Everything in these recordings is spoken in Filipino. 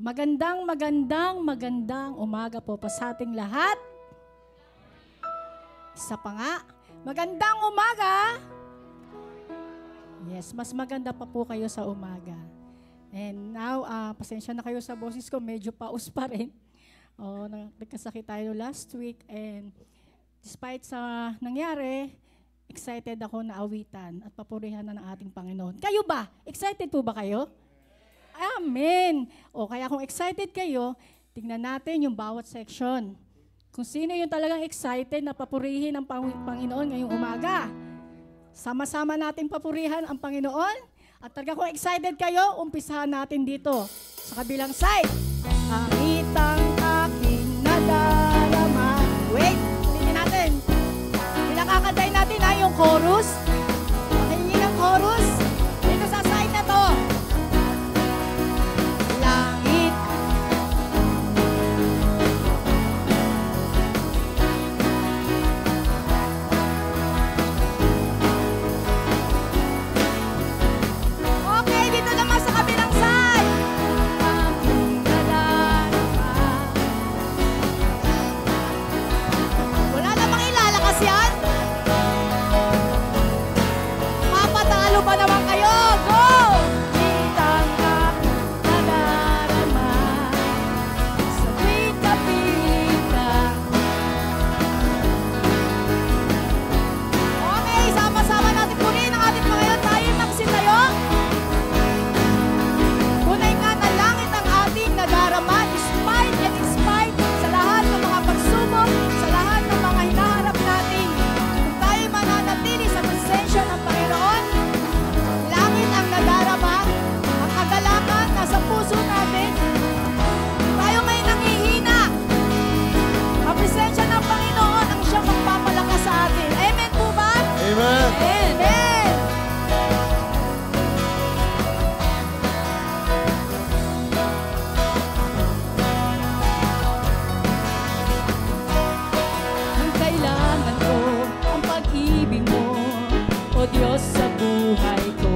Magandang umaga po sa ating lahat. Isa pa nga, magandang umaga. Yes, mas maganda pa po kayo sa umaga. And now, pasensya na kayo sa boses ko, medyo paus pa rin. Nagkasakit tayo last week and despite sa nangyari, excited ako na awitan at papurihan na ng ating Panginoon. Kayo ba? Excited po ba kayo? Amen! O kaya kung excited kayo, tingnan natin yung bawat section. Kung sino yung talagang excited na papurihin ang Panginoon ngayong umaga. Sama-sama natin papurihan ang Panginoon. At talaga kung excited kayo, umpisahan natin dito sa kabilang side. Langit ang aking nadarama. Wait, ulitin natin. Pinakakantay natin yung chorus. Pakinggan ang chorus. Dito sa side na to. Pa naman kayo! Go! Kitang aking nadarama sa tuwing kapiling ka. Okay, sama-sama natin punin ang ating Panginoon. Tayo nagsitayo. Tunay nga na langit ang ating nadarama despite and in spite sa lahat ng mga pagsubok, sa lahat ng mga hinaharap natin. Kung tayo mananatili sa presensya ng Panginoon, ang nadarama, ang kagalakan nasa puso natin. Tayo ngayon nanghihina. Ang presensya ng Panginoon ang siyang magpapalakas sa atin. Amen po ba? Amen! Amen! Ang kailangan ko, ang pag-ibig mo, o Diyos sa buhay ko.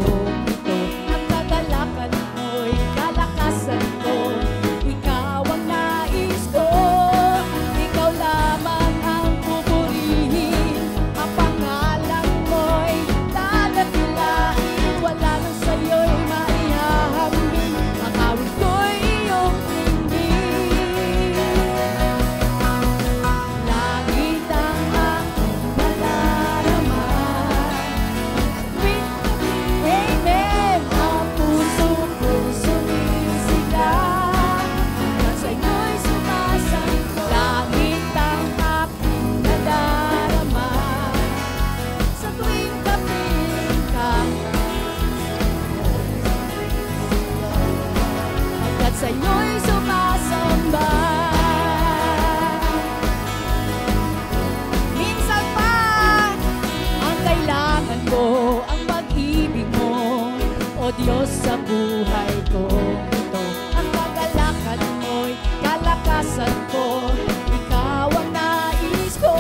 Diyos sa buhay ko, ito ang kagalakan mo'y kalakasan ko. Ikaw ang nais ko,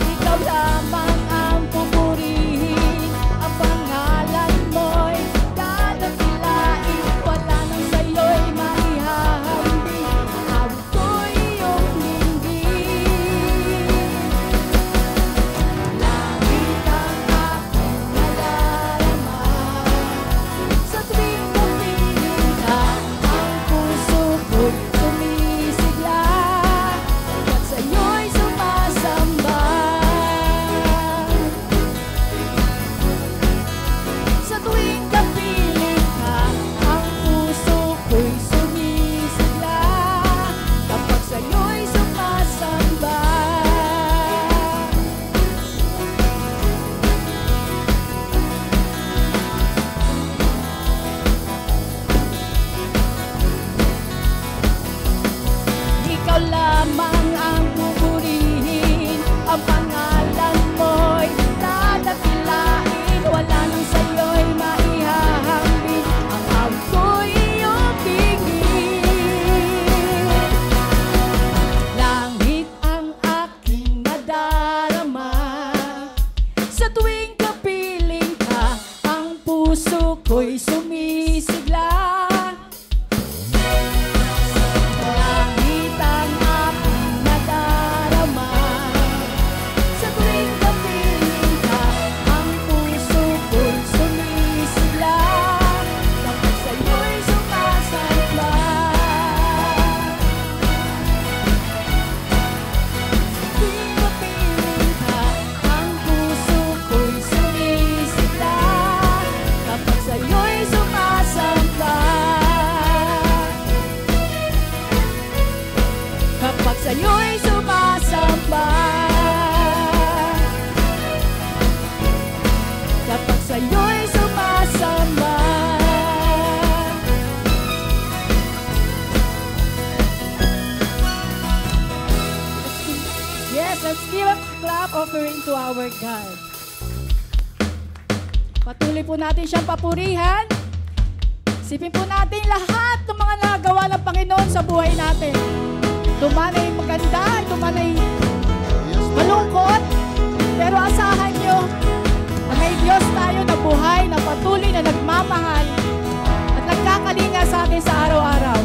ikaw lamang ang pupurihin. Ang pangalan mo'y dadakilain, wala nang sa'yo'y maihahambing. Ang awit ko'y iyong dinggin. Langit ang aking nadarama sa tuwing kapiling ka, ang puso ko'y sumisigla at sa'yo'y sumasamba. Sa tuwing kapiling ka, ang puso ko'y sumisigla kapag sa'yo'y sumasamba. Ikaw lamang ang pupurihin, ang pangalan mo'y dadakilain, wala nang sa'yo'y maihahambing. Ang awit ko'y iyong dinggin. Langit ang aking nadarama sa tuwing kapiling ka, ang puso ko'y sumisigla clap offering to our God. Patuloy po natin siyang papurihan. Isipin po natin lahat ng mga nagawa ng Panginoon sa buhay natin. Ito man ay maganda, ito man ay malungkot, pero asahan nyo na may Diyos tayo na buhay, na patuloy na nagmamahal at nagkakalinga sa atin sa araw-araw.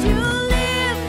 You live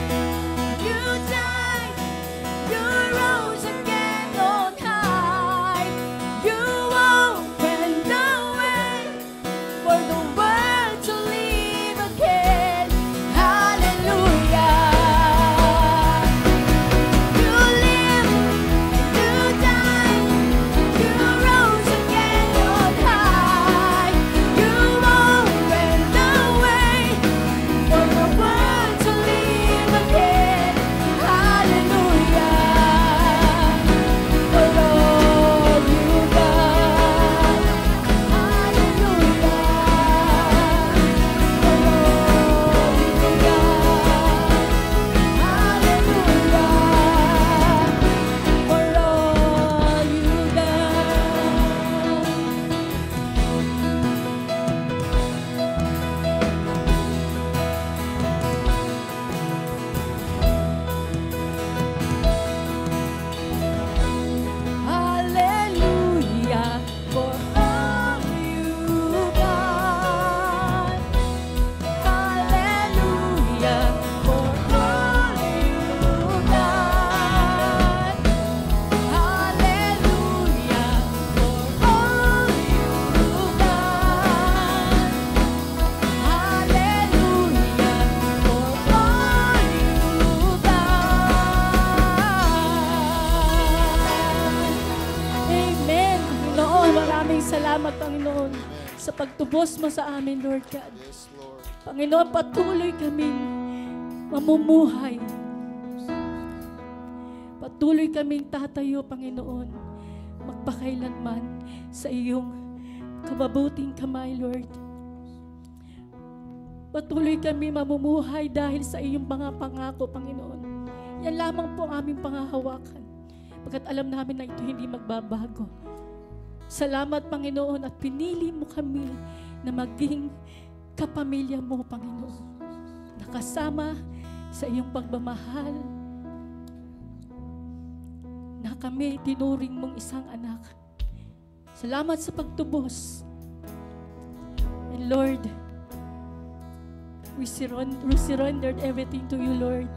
salamat, Panginoon, sa pagtubos mo sa amin, Lord God. Yes, Lord. Panginoon, patuloy kaming mamumuhay. Patuloy kaming tatayo, Panginoon, magpakailanman sa iyong kababuting kamay, Lord. Patuloy kami mamumuhay dahil sa iyong mga pangako, Panginoon. Yan lamang po ang aming pangahawakan. Pagkat alam namin na ito hindi magbabago. Salamat, Panginoon, at pinili mo kami na maging kapamilya mo, Panginoon. Nakasama sa iyong pagmamahal na kami tinuring mong isang anak. Salamat sa pagtubos. And Lord, we surrendered everything to you, Lord.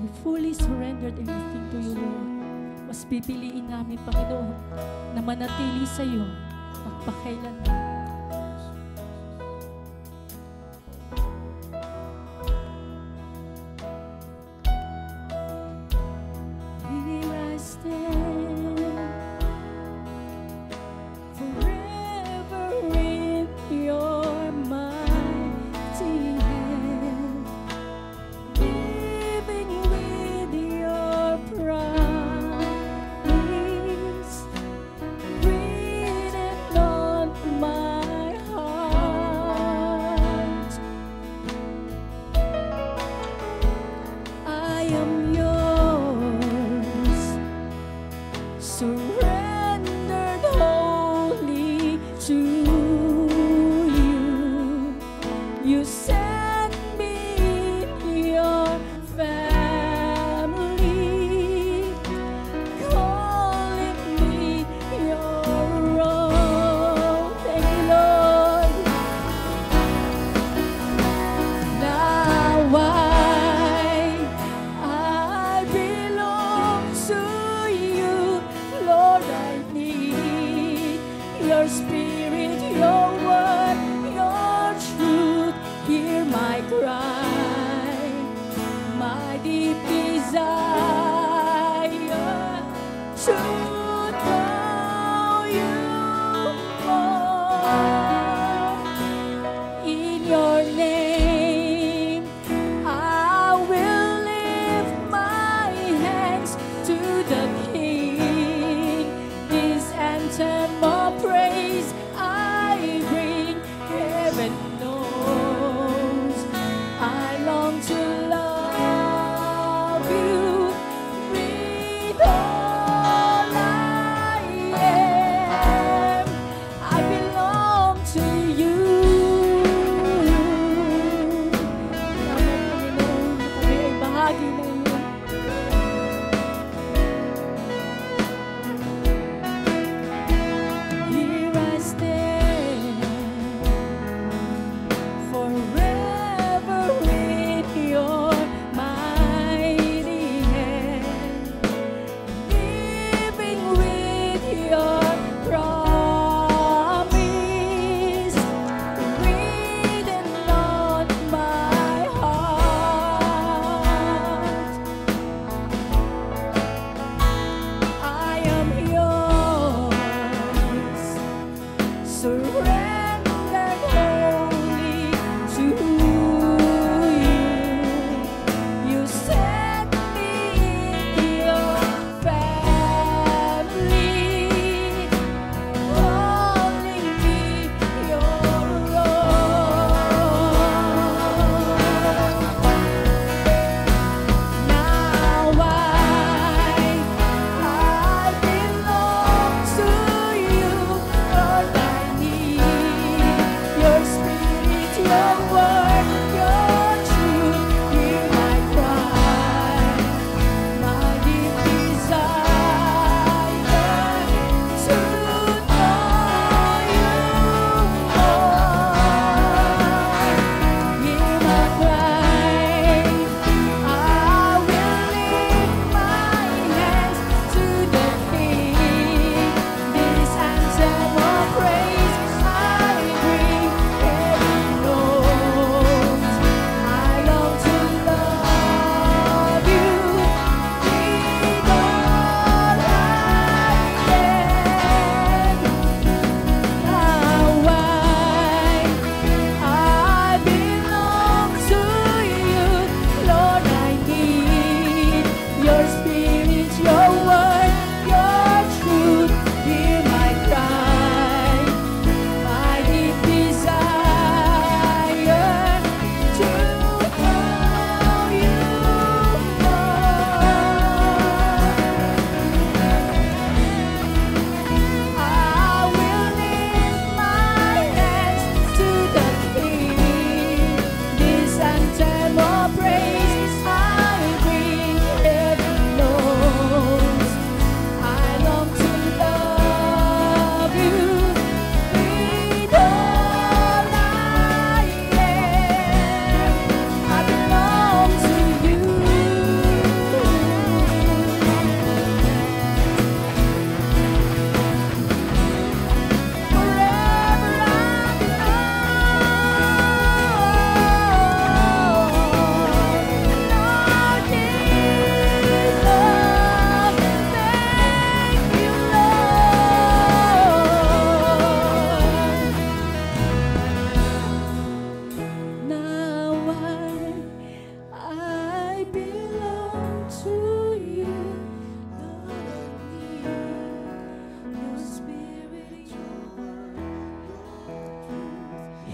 We fully surrendered everything to you, Lord. Mas pipiliin namin, Panginoon, na manatili sa iyo magpakailanman. Here I stand, forever in your mighty hand, living with your promise written on my heart. I am yours, surrendered wholly to you. You set me in your family, calling me your own. Thank you, Lord. Now I belong to you, Lord. I need your spirit, your word, your truth. Hear my cry, my deep desire to know you more. In your name, I will lift my hands to the King. This anthem of praise I bring. Heaven knows I long to love you with all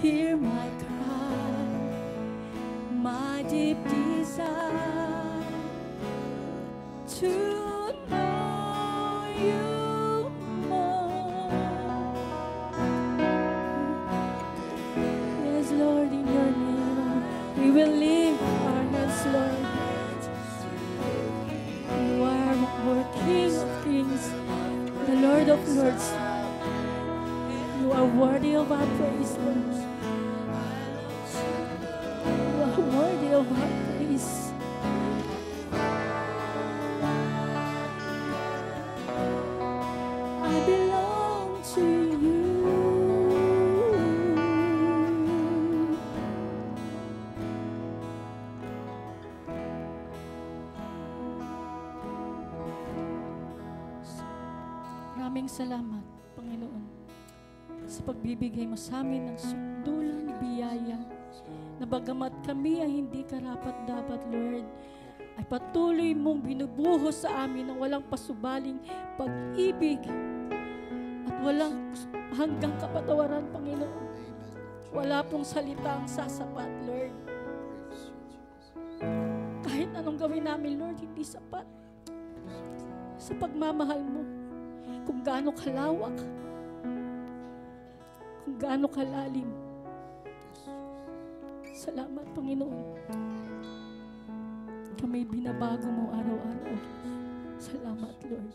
Hear my cry, my deep desire to know you more. Yes, Lord, in your name we will lift our hands, Lord. You are our King of Kings, the Lord of Lords. You are worthy of our praise, Lord. You are worthy of our praise. I belong to you. Maraming salamat, Panginoon, sa pagbibigay mo sa amin ng sukdulan, biyaya, na bagamat kami ay hindi karapat-dapat, Lord, ay patuloy mong binubuhos sa amin ng walang pasubaling pag-ibig at walang hanggang kapatawaran, Panginoon. Wala pong salita ang sasapat, Lord. Kahit anong gawin namin, Lord, hindi sapat sa pagmamahal mo. Kung gaano kalawak, kung gaano kalalim. Salamat, Panginoon. Kami binabago mo araw-araw. Salamat, Lord.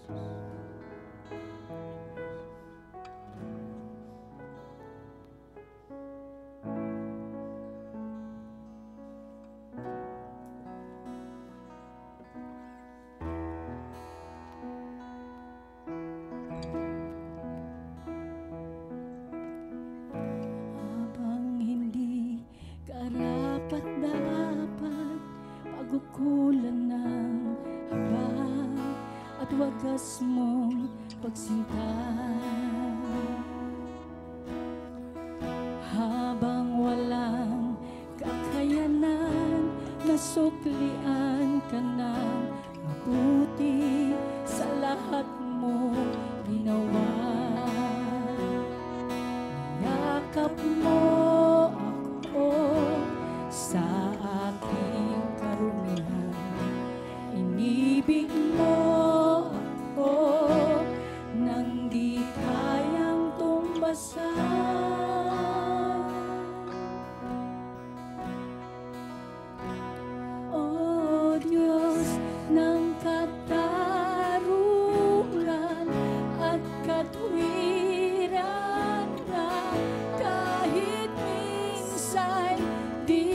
Pagkukulan ng habang at wagas mong pagsinta, habang walang kakayanan, nasuklian ka ng mabuti sa lahat mo ginawa. Yakap mo ako sa aking karumihan, inibig mo ako nang di kayang tumbasan. O Diyos ng katarungan at katwiran, na kahit minsan di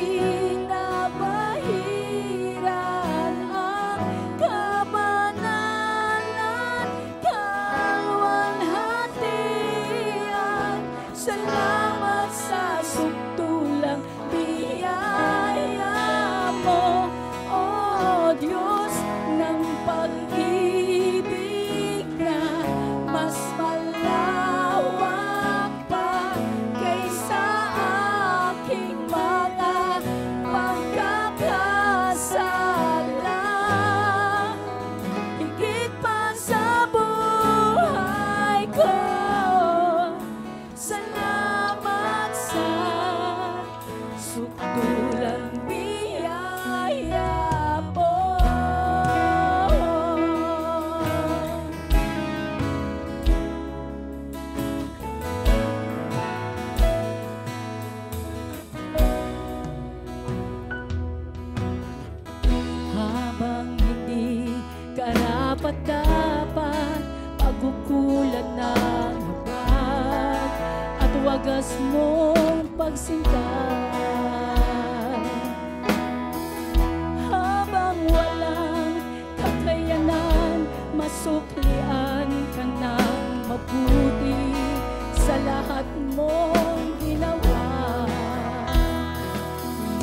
nabahiran ang kabanalan, kalwalhatian. Salamat sa sukdulang biyaya mo, O Diyos ng pag-ibig na mas malawak pa kaysa aking mga pagkakasala. Higit pa sa buhay ko, salamat sa sukdulang biyaya mo. Habang hindi karapat-dapat, pagkukulan ng habag at wagas mong pagsinta, habang walang kakayanan, masuklian ka ng mabuti sa lahat mong ginawa.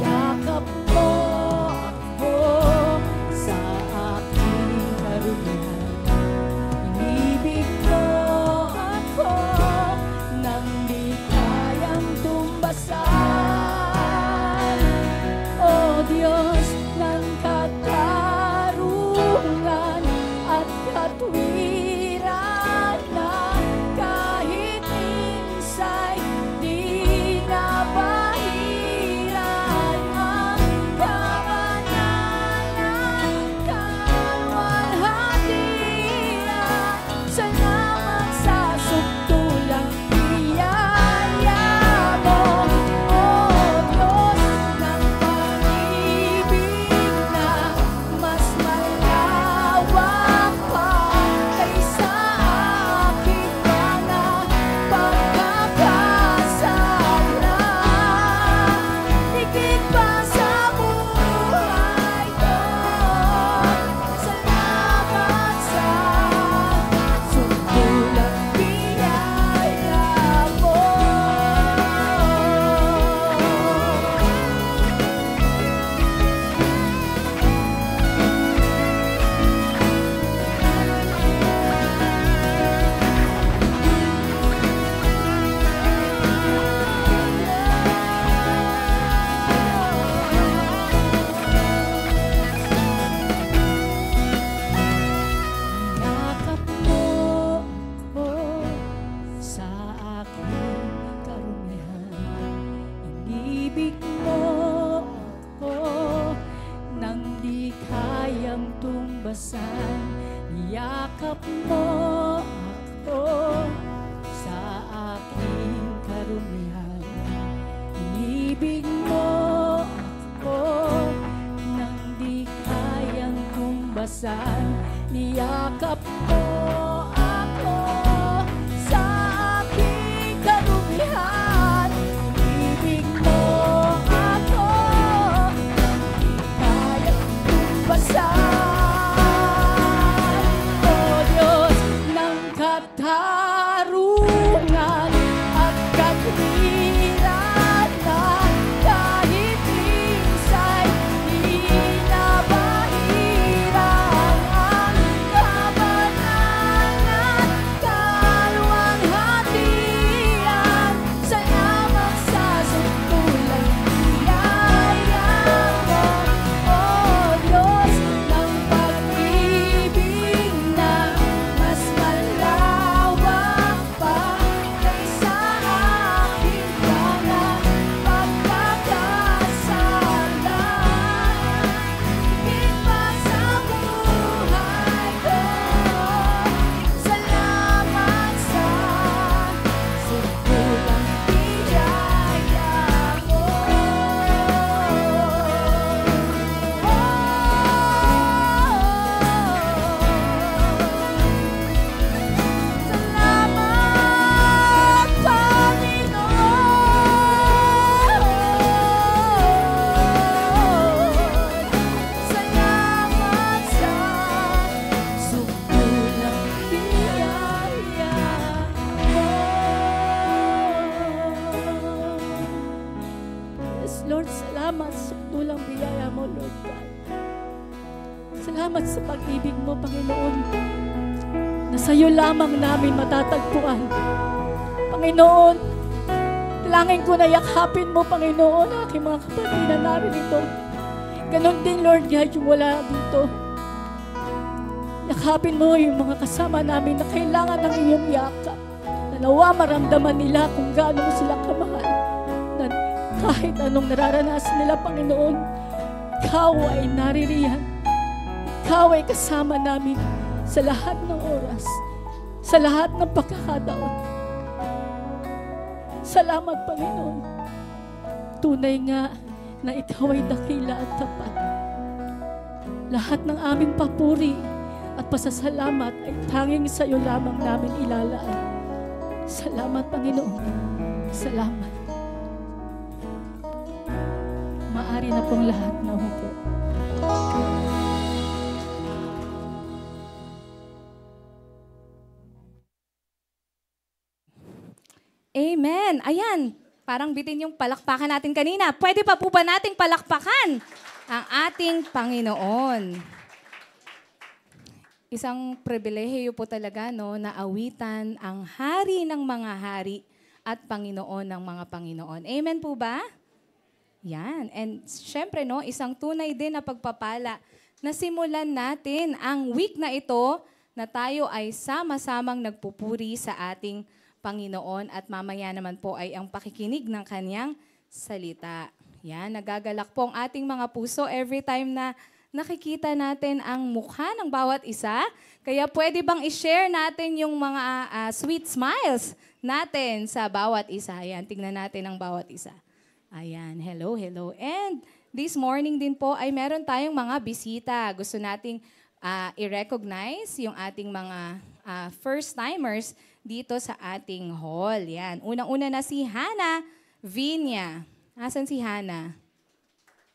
Yakap mo ako sa aking karumihan, inibig mo ako nang di kayang tumbasan. tumbasan, niyakap mo ako sa aking karumihan. Inibig mo ako nang di kayang tumbasan, niyakap mo ako sa aking karumihan. Inibig mo ako nang di kayang tumbasan. O Diyos ng katarungan at katwiran, kahit minsa'y di nabahiran ang kabanalan, kaluwalhatian. Salamat sa sukdulang biyaya mo, O Diyos ng pag-ibig na mas malawak pa kaysa aking mga pagkakasala. Higit pa sa buhay ko, salamat sa sukdulang biyaya mo. Salamat, Panginoon. Salamat sa sukdulang biyaya mo. Yes, Lord, salamat sa sukdulang biyaya mo, Lord God. Salamat sa pag-ibig mo, Panginoon, na sa iyo lamang namin matatagpuan. Panginoon, dalangin ko na yakapin mo, Panginoon, ang aking mga kapatid na narito. Ganon din, Lord God, yung wala dito. Yakapin mo yung mga kasama namin na kailangan ng iyong yakap. Na nawa maramdaman nila kung gaano mo sila kamahal. Na kahit anong nararanasan nila, Panginoon, Ikaw ay naririyan. Ikaw ay kasama namin sa lahat ng oras, sa lahat ng pagkakataon. Salamat, Panginoon. Tunay nga na Ikaw ay dakila at tapat. Lahat ng aming papuri at pasasalamat ay tanging sa iyo lamang namin ilalaan. Salamat, Panginoon. Salamat. Maari na pong lahat na umupo. Amen. Ayan, parang bitin yung palakpakan natin kanina. Pwede pa po ba nating palakpakan ang ating Panginoon? Isang pribilehiyo po talaga, no, na awitan ang Hari ng mga hari at Panginoon ng mga Panginoon. Amen po ba? Yan. And syempre, no, isang tunay din na pagpapala na simulan natin ang week na ito na tayo ay sama-samang nagpupuri sa ating Panginoon at mamaya naman po ay ang pakikinig ng kanyang salita. Yan, nagagalak po ang ating mga puso every time na nakikita natin ang mukha ng bawat isa. Kaya pwede bang i-share natin yung mga sweet smiles natin sa bawat isa. Ayan, tingnan natin ang bawat isa. Ayan, hello, hello. And this morning din po ay meron tayong mga bisita. Gusto nating i-recognize yung ating mga first-timers dito sa ating hall. Yan. Unang-una na si Hannah Vinya. Asan si Hannah?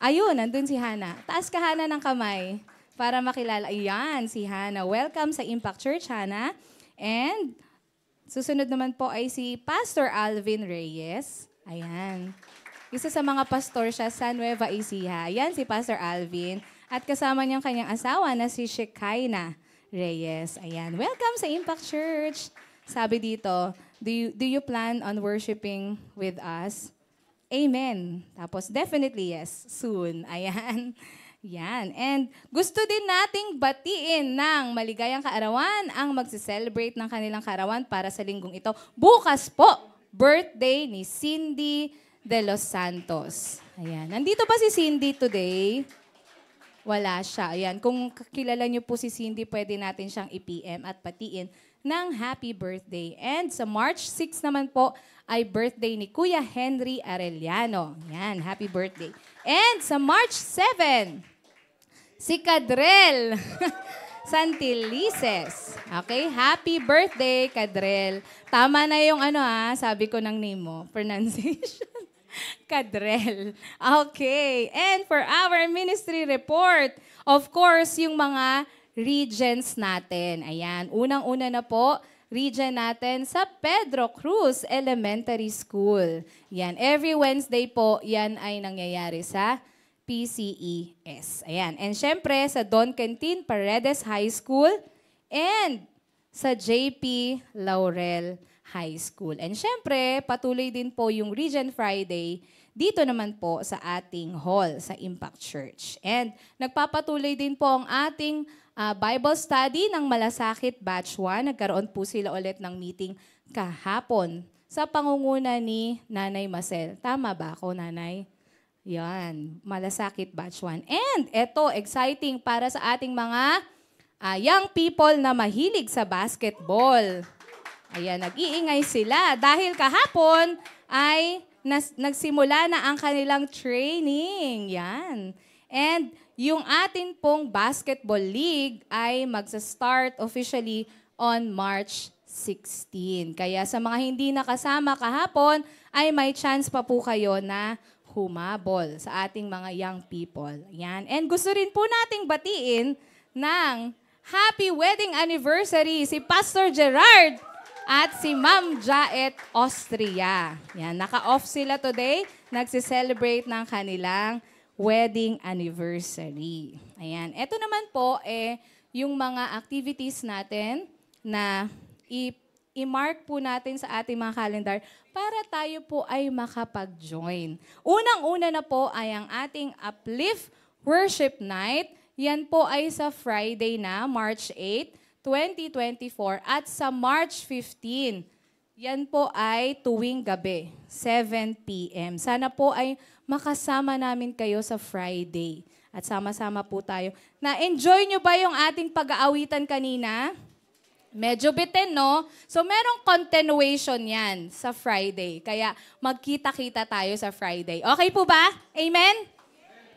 Ayun, nandun si Hannah. Taas ka, Hannah, ng kamay para makilala. Ayan, si Hannah. Welcome sa Impact Church, Hannah. And susunod naman po ay si Pastor Alvin Reyes. Ayan. Isa sa mga pastor siya sa Nueva Ecija. Ayan si Pastor Alvin. At kasama niyang kanyang asawa na si Shekinah Reyes. Ayan. Welcome sa Impact Church. Sabi dito, do you plan on worshiping with us? Amen. Tapos, definitely yes, soon. Ayan. Yan. And gusto din nating batiin ng maligayang kaarawan ang magse-celebrate ng kanilang kaarawan para sa linggong ito. Bukas po, birthday ni Cindy de los Santos. Ayan. Nandito ba si Cindy today? Wala siya. Ayan, kung kilala niyo po si Cindy, pwede natin siyang i-PM at patiin ng happy birthday. And sa March 6 naman po ay birthday ni Kuya Henry Arellano. Yan, happy birthday. And sa March 7, si Kadrel Santilices. Okay, happy birthday, Kadrel. Tama na yung sabi ko ng name mo, pronunciation. Kadrel. Okay. And for our ministry report, of course, yung mga regions natin. Ayan. Unang-una na po, region natin sa Pedro Cruz Elementary School. Yan. Every Wednesday po, yan ay nangyayari sa PCES. Ayan. And syempre, sa Don Quintin Paredes High School and sa JP Laurel High School. And syempre, patuloy din po yung Region Friday dito naman po sa ating hall, sa Impact Church. And nagpapatuloy din po ang ating Bible study ng Malasakit Batch 1. Nagkaroon po sila ulit ng meeting kahapon sa pangunguna ni Nanay Marcel. Tama ba ako, Nanay? Yan, Malasakit Batch 1. And eto, exciting para sa ating mga young people na mahilig sa basketball. Ayan, nag-iingay sila dahil kahapon ay nagsimula na ang kanilang training. Yan. And yung atin pong basketball league ay magsa-start officially on March 16. Kaya sa mga hindi nakasama kahapon, ay may chance pa po kayo na humabol sa ating mga young people. Yan. And gusto rin po nating batiin ng happy wedding anniversary si Pastor Gerard at si Ma'am Jaet Austria. Yan, naka-off sila today. Nagsi-celebrate ng kanilang wedding anniversary. Ayan. Ito naman po, yung mga activities natin na i-mark po natin sa ating mga calendar para tayo po ay makapag-join. Unang-una na po ay ang ating Uplift Worship Night. Yan po ay sa Friday na, March 8, 2024 at sa March 15. Yan po ay tuwing gabi, 7 p.m. Sana po ay makasama namin kayo sa Friday. At sama-sama po tayo. Na-enjoy nyo ba yung ating pag-aawitan kanina? Medyo bitin, no? So, merong continuation yan sa Friday. Kaya magkita-kita tayo sa Friday. Okay po ba? Amen?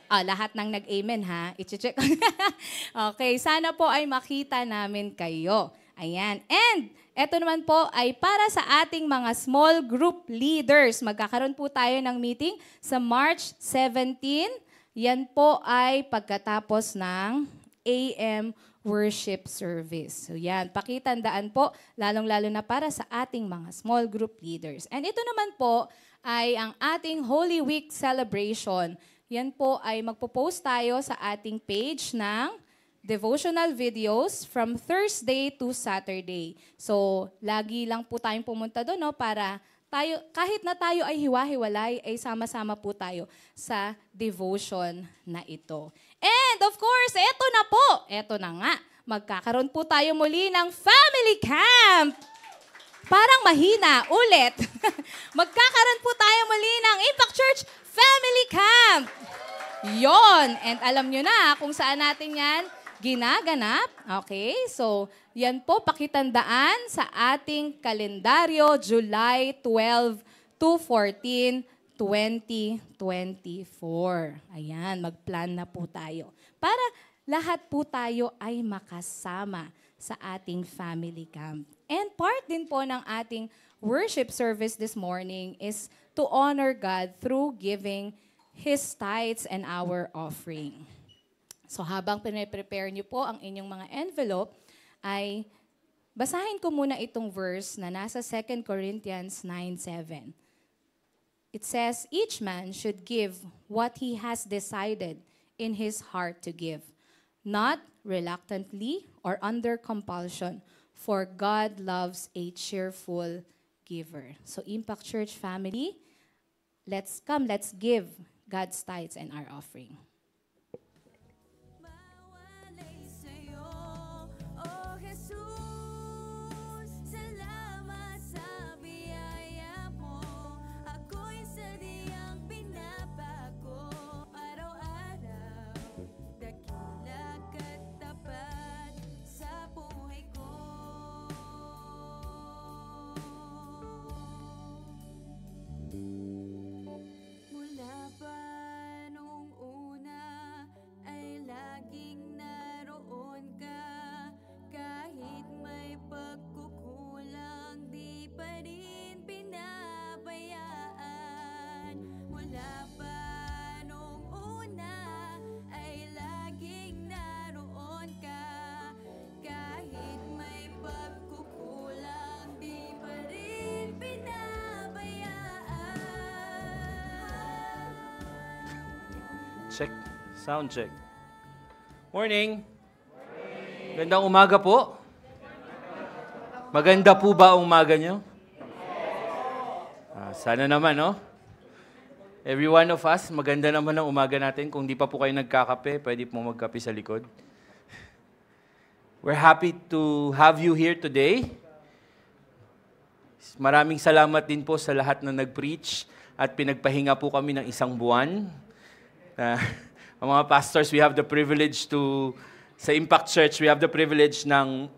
Lahat ng nag-amen, ha? I-check. Okay, sana po ay makita namin kayo. Ayan. And, eto naman po ay para sa ating mga small group leaders. Magkakaroon po tayo ng meeting sa March 17. Yan po ay pagkatapos ng AM worship service. So yan, pakitandaan po, lalong-lalo na para sa ating mga small group leaders. And ito naman po ay ang ating Holy Week celebration. Yan po ay magpo-post tayo sa ating page ng devotional videos from Thursday to Saturday. So, lagi lang po tayong pumunta doon, no, para tayo, kahit na tayo ay hiwa-hiwalay, ay sama-sama po tayo sa devotion na ito. And of course, eto na nga, magkakaroon po tayo muli ng family camp. Parang mahina, ulit. Magkakaroon po tayo muli ng Impact Church Family Camp. Yon. And alam nyo na kung saan natin yan ginaganap. Okay? So, yan po pakitandaan sa ating kalendaryo, July 12 to 14, 2024. Ayan, mag-plan na po tayo. Para lahat po tayo ay makasama sa ating family camp. And part din po ng ating worship service this morning is to honor God through giving His tithes and our offering. So habang pinaprepare niyo po ang inyong mga envelope, ay basahin ko muna itong verse na nasa 2 Corinthians 9:7. It says, each man should give what he has decided in his heart to give, not reluctantly or under compulsion, for God loves a cheerful giver. So Impact Church family, let's give God's tithes and our offering. Check. Sound check. Morning. Gandang umaga po. Maganda po ba ang umaga nyo? Sana naman, no? Every one of us, maganda naman ang umaga natin. Kung di pa po kayo nagkakape, pwede po magkape sa likod. We're happy to have you here today. Maraming salamat din po sa lahat na nag-preach at pinagpahinga po kami ng isang buwan. Ang mga pastors, we have the privilege to, sa Impact Church, we have the privilege ng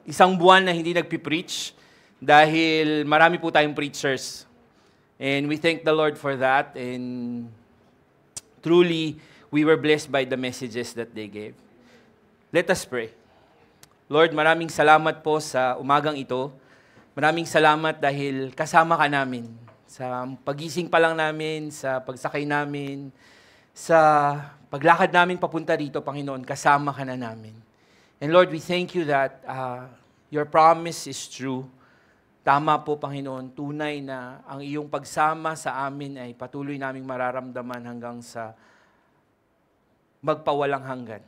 isang buwan na hindi nagpipreach dahil marami po tayong preachers. And we thank the Lord for that. And truly, we were blessed by the messages that they gave. Let us pray. Lord, maraming salamat po sa umagang ito. Maraming salamat dahil kasama ka namin. Sa pagising pa lang namin, sa pagsakay namin, sa paglakad namin papunta rito, Panginoon, kasama ka na namin. And Lord, we thank you that your promise is true. Tama po, Panginoon, tunay na ang iyong pagsama sa amin ay patuloy naming mararamdaman hanggang sa magpawalang hanggan.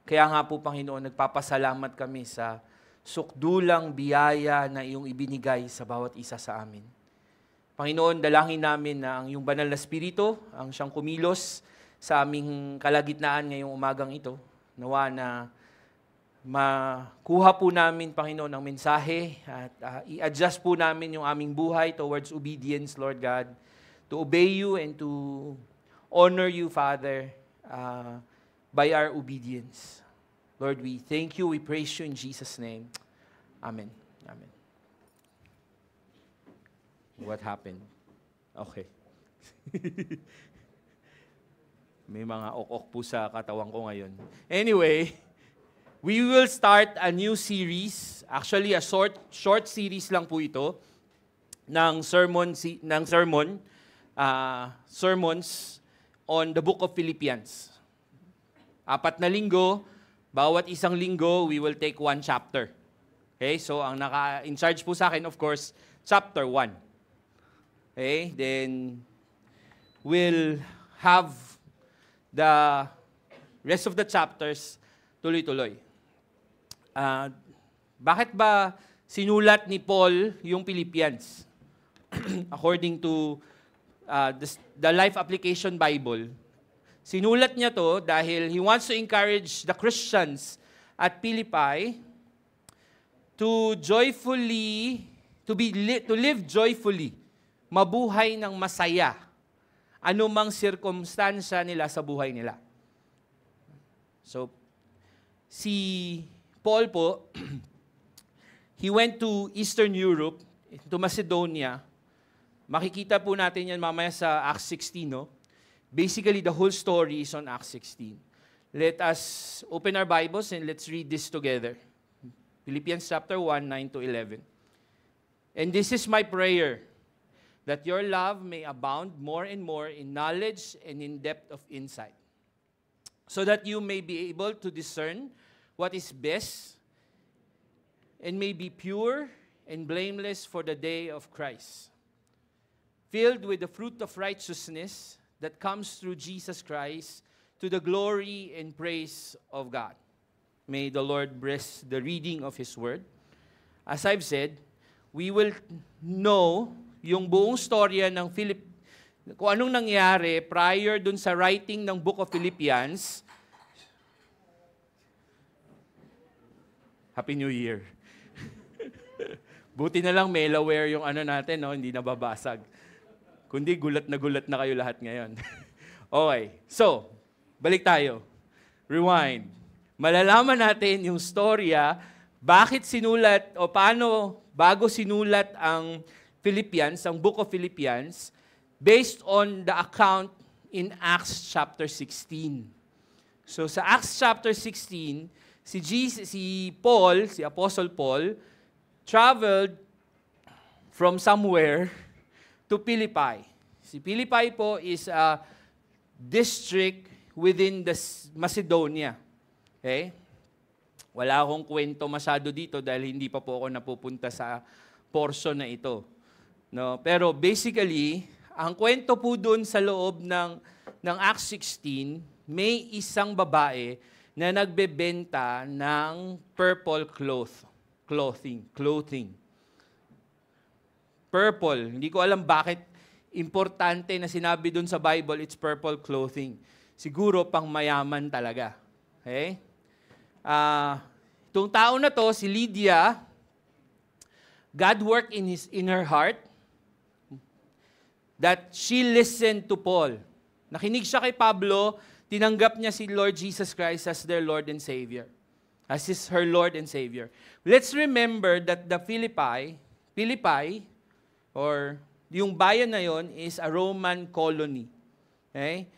Kaya nga po, Panginoon, nagpapasalamat kami sa sukdulang biyaya na iyong ibinigay sa bawat isa sa amin. Panginoon, dalangin namin na ang iyong banal na spirito, ang siyang kumilos sa aming kalagitnaan ngayong umagang ito, nawa na makuha po namin, Panginoon, ang mensahe at i-adjust po namin yung aming buhay towards obedience, Lord God, to obey you and to honor you, Father, by our obedience. Lord, we thank you, we praise you in Jesus' name. Amen. Amen. What happened? Okay. May mga ok-ok po sa katawan ko ngayon. Anyway, we will start a new series. Actually, a short series lang po ito ng sermons on the book of Philippians. 4 na linggo, bawat isang linggo, we will take one chapter. Okay? So, ang in charge po sa akin, of course, chapter 1. Okay? Then, we'll have the rest of the chapters tuloy-tuloy. Bakit ba sinulat ni Paul yung Philippians? According to the Life Application Bible, sinulat niya to dahil he wants to encourage the Christians at Philippi to live joyfully, mabuhay ng masaya, anumang sirkumstansya nila sa buhay nila. So, si Paul po, he went to Eastern Europe, to Macedonia. Makikita po natin yan mamaya sa Acts 16, no? Basically, the whole story is on Acts 16. Let us open our Bibles and let's read this together. Philippians chapter 1, 9 to 11. And this is my prayer, that your love may abound more and more in knowledge and in depth of insight, so that you may be able to discern what is best, and may be pure and blameless for the day of Christ, filled with the fruit of righteousness that comes through Jesus Christ, to the glory and praise of God. May the Lord bless the reading of His Word. As I've said, we will know yung buong storya ng kung anong nangyari prior dun sa writing ng Book of Philippians. Happy New Year. Buti na lang Melaware yung natin, no? Hindi nababasag. Kundi gulat na kayo lahat ngayon. Okay, so, balik tayo. Rewind. Malalaman natin yung storya, bakit sinulat o paano bago sinulat ang Philippians, ang Book of Philippians, based on the account in Acts chapter 16. So sa Acts chapter 16, si Apostle Paul, traveled from somewhere to Philippi. Si Philippi po is a district within the Macedonia. Okay? Wala akong kwento masyado dito dahil hindi pa po ako napupunta sa portion na ito. No? Pero basically, Ang kwento po doon sa loob ng Acts 16, may isang babae na nagbebenta ng purple clothing. Purple. Hindi ko alam bakit importante na sinabi doon sa Bible, it's purple clothing. Siguro pang mayaman talaga. Okay? Itong tao na to, si Lydia, God worked in her heart that she listened to Paul. Nakinig siya kay Pablo, tinanggap niya si Lord Jesus Christ as their Lord and Savior. As her Lord and Savior. Let's remember that the Philippi, or yung bayan na yon is a Roman colony. Okay?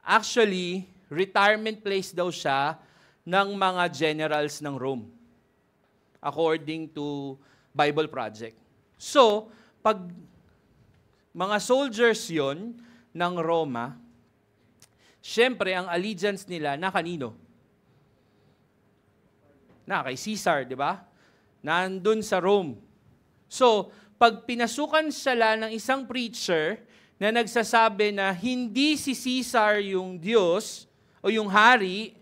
Actually, retirement place daw siya ng mga generals ng Rome. According to Bible Project. So, pag mga soldiers yon ng Roma, syempre, ang allegiance nila na kanino? Na kay Caesar, di ba? Nandun sa Rome. So, pag pinasukan sila ng isang preacher na nagsasabi na hindi si Caesar yung Diyos o yung hari,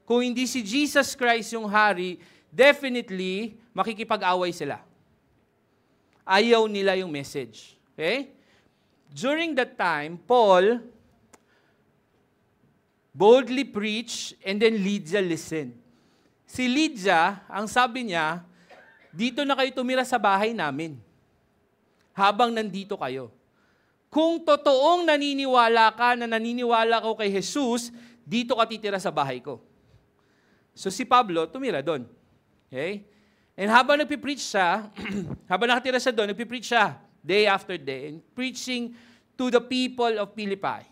kung hindi si Jesus Christ yung hari, definitely makikipag-away sila. Ayaw nila yung message. Okay? During that time, Paul boldly preached and then Lydia listened. Si Lydia, ang sabi niya, dito na kayo tumira sa bahay namin habang nandito kayo. Kung totoong naniniwala ka na naniniwala ko kay Jesus, dito ka titira sa bahay ko. So si Pablo, tumira doon. Okay? And habang nagpipreach siya, habang nakatira siya doon, nagpipreach siya day after day, and preaching to the people of Philippi.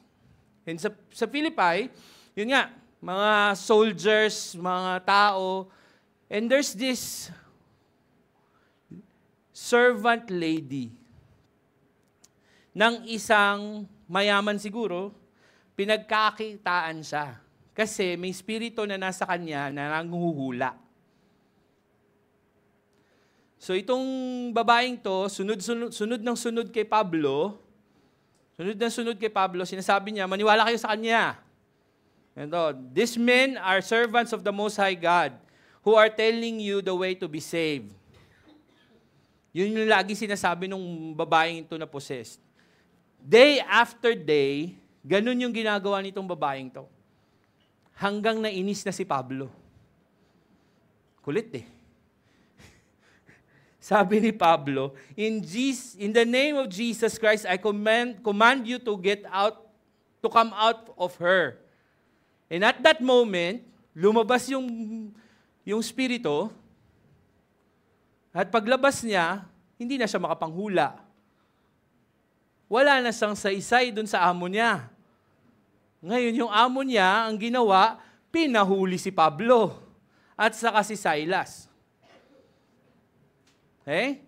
And sa Philippi, yun nga, mga soldiers, mga tao, and there's this servant lady ng isang mayaman siguro, pinagkakitaan siya. Kasi may spirito na nasa kanya na nanguhula. So itong babaeng to, sunod kay Pablo, sinasabi niya, maniwala kayo sa kanya. Ito, these men are servants of the Most High God who are telling you the way to be saved. Yun yung lagi sinasabi ng babaeng ito na possessed. Day after day, ganun yung ginagawa nitong babaeng to. Hanggang nainis na si Pablo. Kulit eh. Sabi ni Pablo, in the name of Jesus Christ, I command you to come out of her. And at that moment, lumabas yung spirito, at paglabas niya, hindi na siya makapanghula. Wala na siyang saysay dun sa amo niya. Ngayon, yung amo niya, ang ginawa, pinahuli si Pablo at saka si Silas. Okay?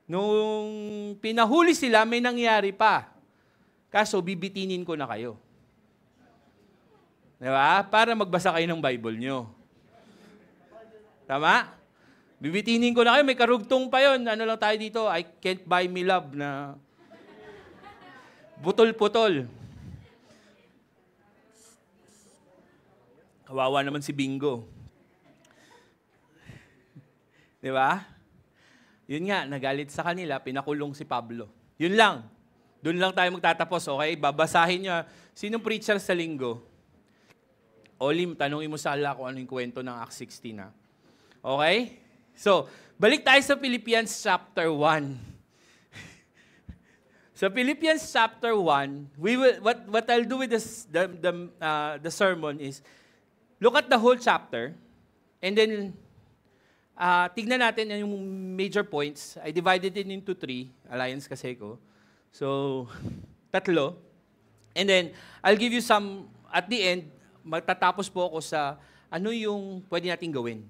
Nung pinahuli sila, may nangyari pa. Kaso, bibitinin ko na kayo. Diba? Para magbasa kayo ng Bible nyo. Tama? Bibitinin ko na kayo. May karugtong pa yon. Ano lang tayo dito? I can't buy me love na putol-putol. Kawawa naman si Bingo. Diba? Yun nga, nagalit sa kanila, pinakulong si Pablo. Yun lang. Doon lang tayo magtatapos, okay? Babasahin niya. Sinong preacher sa linggo? Olim, tanongin mo sa Allah kung ano yung kwento ng Acts 16. Ha? Okay? So, balik tayo sa Philippians chapter 1. Sa Philippians chapter 1, what I'll do with the sermon is, look at the whole chapter, and then tignan natin yung major points. I divided it into 3, Alliance kasi ko. So, 3. And then, I'll give you some, at the end, magtatapos po ako sa ano yung pwede natin gawin.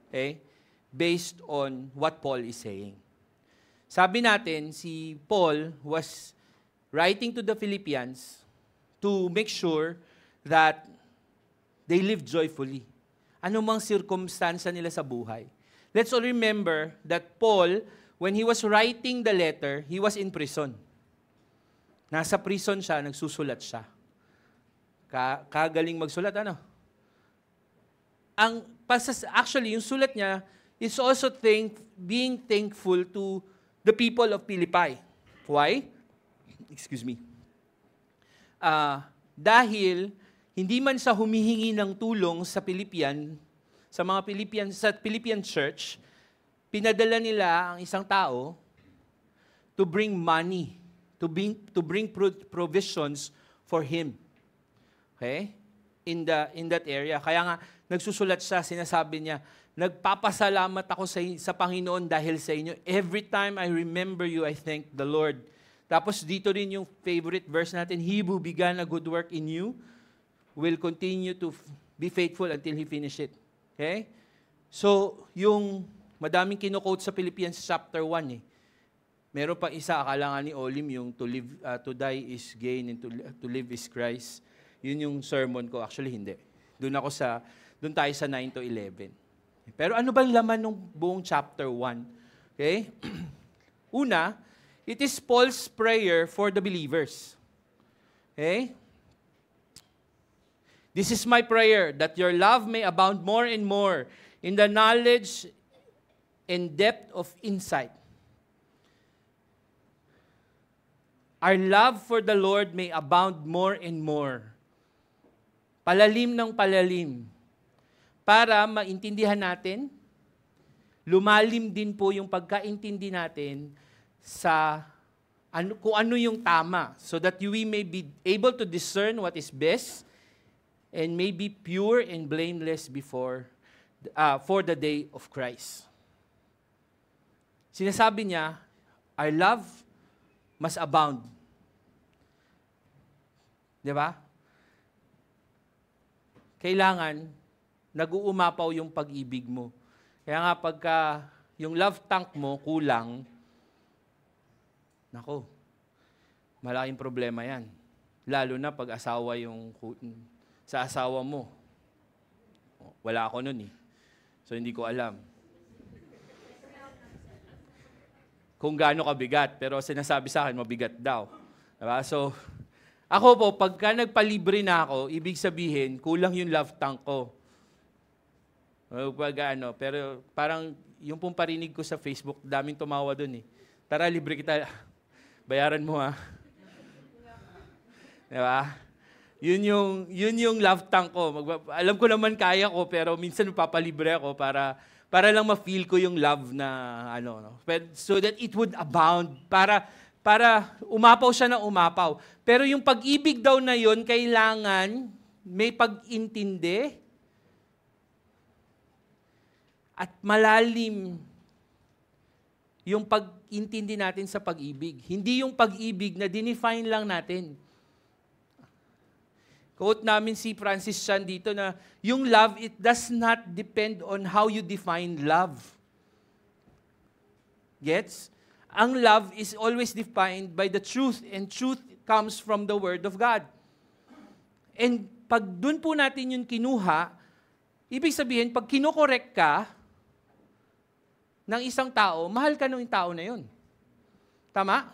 Okay? Based on what Paul is saying. Sabi natin, si Paul was writing to the Philippians to make sure that they live joyfully. Ano mang circumstansa nila sa buhay. Let's all remember that Paul, when he was writing the letter, he was in prison. Nasa prison siya, nagsusulat siya. Kagaling magsulat, ano? Actually, yung sulat niya is also being thankful to the people of Philippi. Why? Excuse me. Dahil hindi man sa humihingi ng tulong sa Philippian church, pinadala nila ang isang tao to bring money, to bring provisions for him. Okay? In that area. Kaya nga, nagsusulat siya, sinasabi niya, nagpapasalamat ako sa Panginoon dahil sa inyo. Every time I remember you, I thank the Lord. Tapos dito rin yung favorite verse natin, He who began a good work in you will continue to be faithful until He finish it. Okay? So, yung madaming kino-quote sa Philippians chapter 1 eh. Meron pa isa, akala nga ni Olim, yung to die is gain and to live is Christ. Yun yung sermon ko. Actually, hindi. Doon tayo sa 9 to 11. Pero ano bang laman ng buong chapter 1? Okay? Una, it is Paul's prayer for the believers. Okay? This is my prayer, that your love may abound more and more in the knowledge and depth of insight. Our love for the Lord may abound more and more. Palalim ng palalim. Para maintindihan natin, lumalim din po yung pagkaintindi natin sa kung ano yung tama, so that we may be able to discern what is best and may be pure and blameless for the day of Christ. Sinasabi niya, our love must abound. Di ba? Kailangan nag-uumapaw yung pag-ibig mo. Kaya nga pagka yung love tank mo kulang, nako, malaking problema yan. Lalo na pag asawa sa asawa mo. Wala ako nun eh. So hindi ko alam kung gaano kabigat. Pero sinasabi sa akin, mabigat daw. Diba? So, ako po, pagka nagpalibre na ako, ibig sabihin, kulang yung love tank ko. Pero parang yung pong parinig ko sa Facebook, daming tumawa dun eh. Tara, libre kita. Bayaran mo ha. Diba? Yun yung love tank ko. Alam ko naman kaya ko, pero minsan papalibre ako para lang ma-feel ko yung love na so that it would abound, para umapaw siya na umapaw. Pero yung pag-ibig daw na yun, kailangan may pag-intindi at malalim yung pag-intindi natin sa pag-ibig. Hindi yung pag-ibig na dinefine lang natin. Quote namin si Francis Chan dito na, yung love, it does not depend on how you define love. Gets? Ang love is always defined by the truth, and truth comes from the Word of God. And pag dun po natin yung kinuha, ibig sabihin, pag kinokorek ka ng isang tao, mahal ka ng tao na yun. Tama?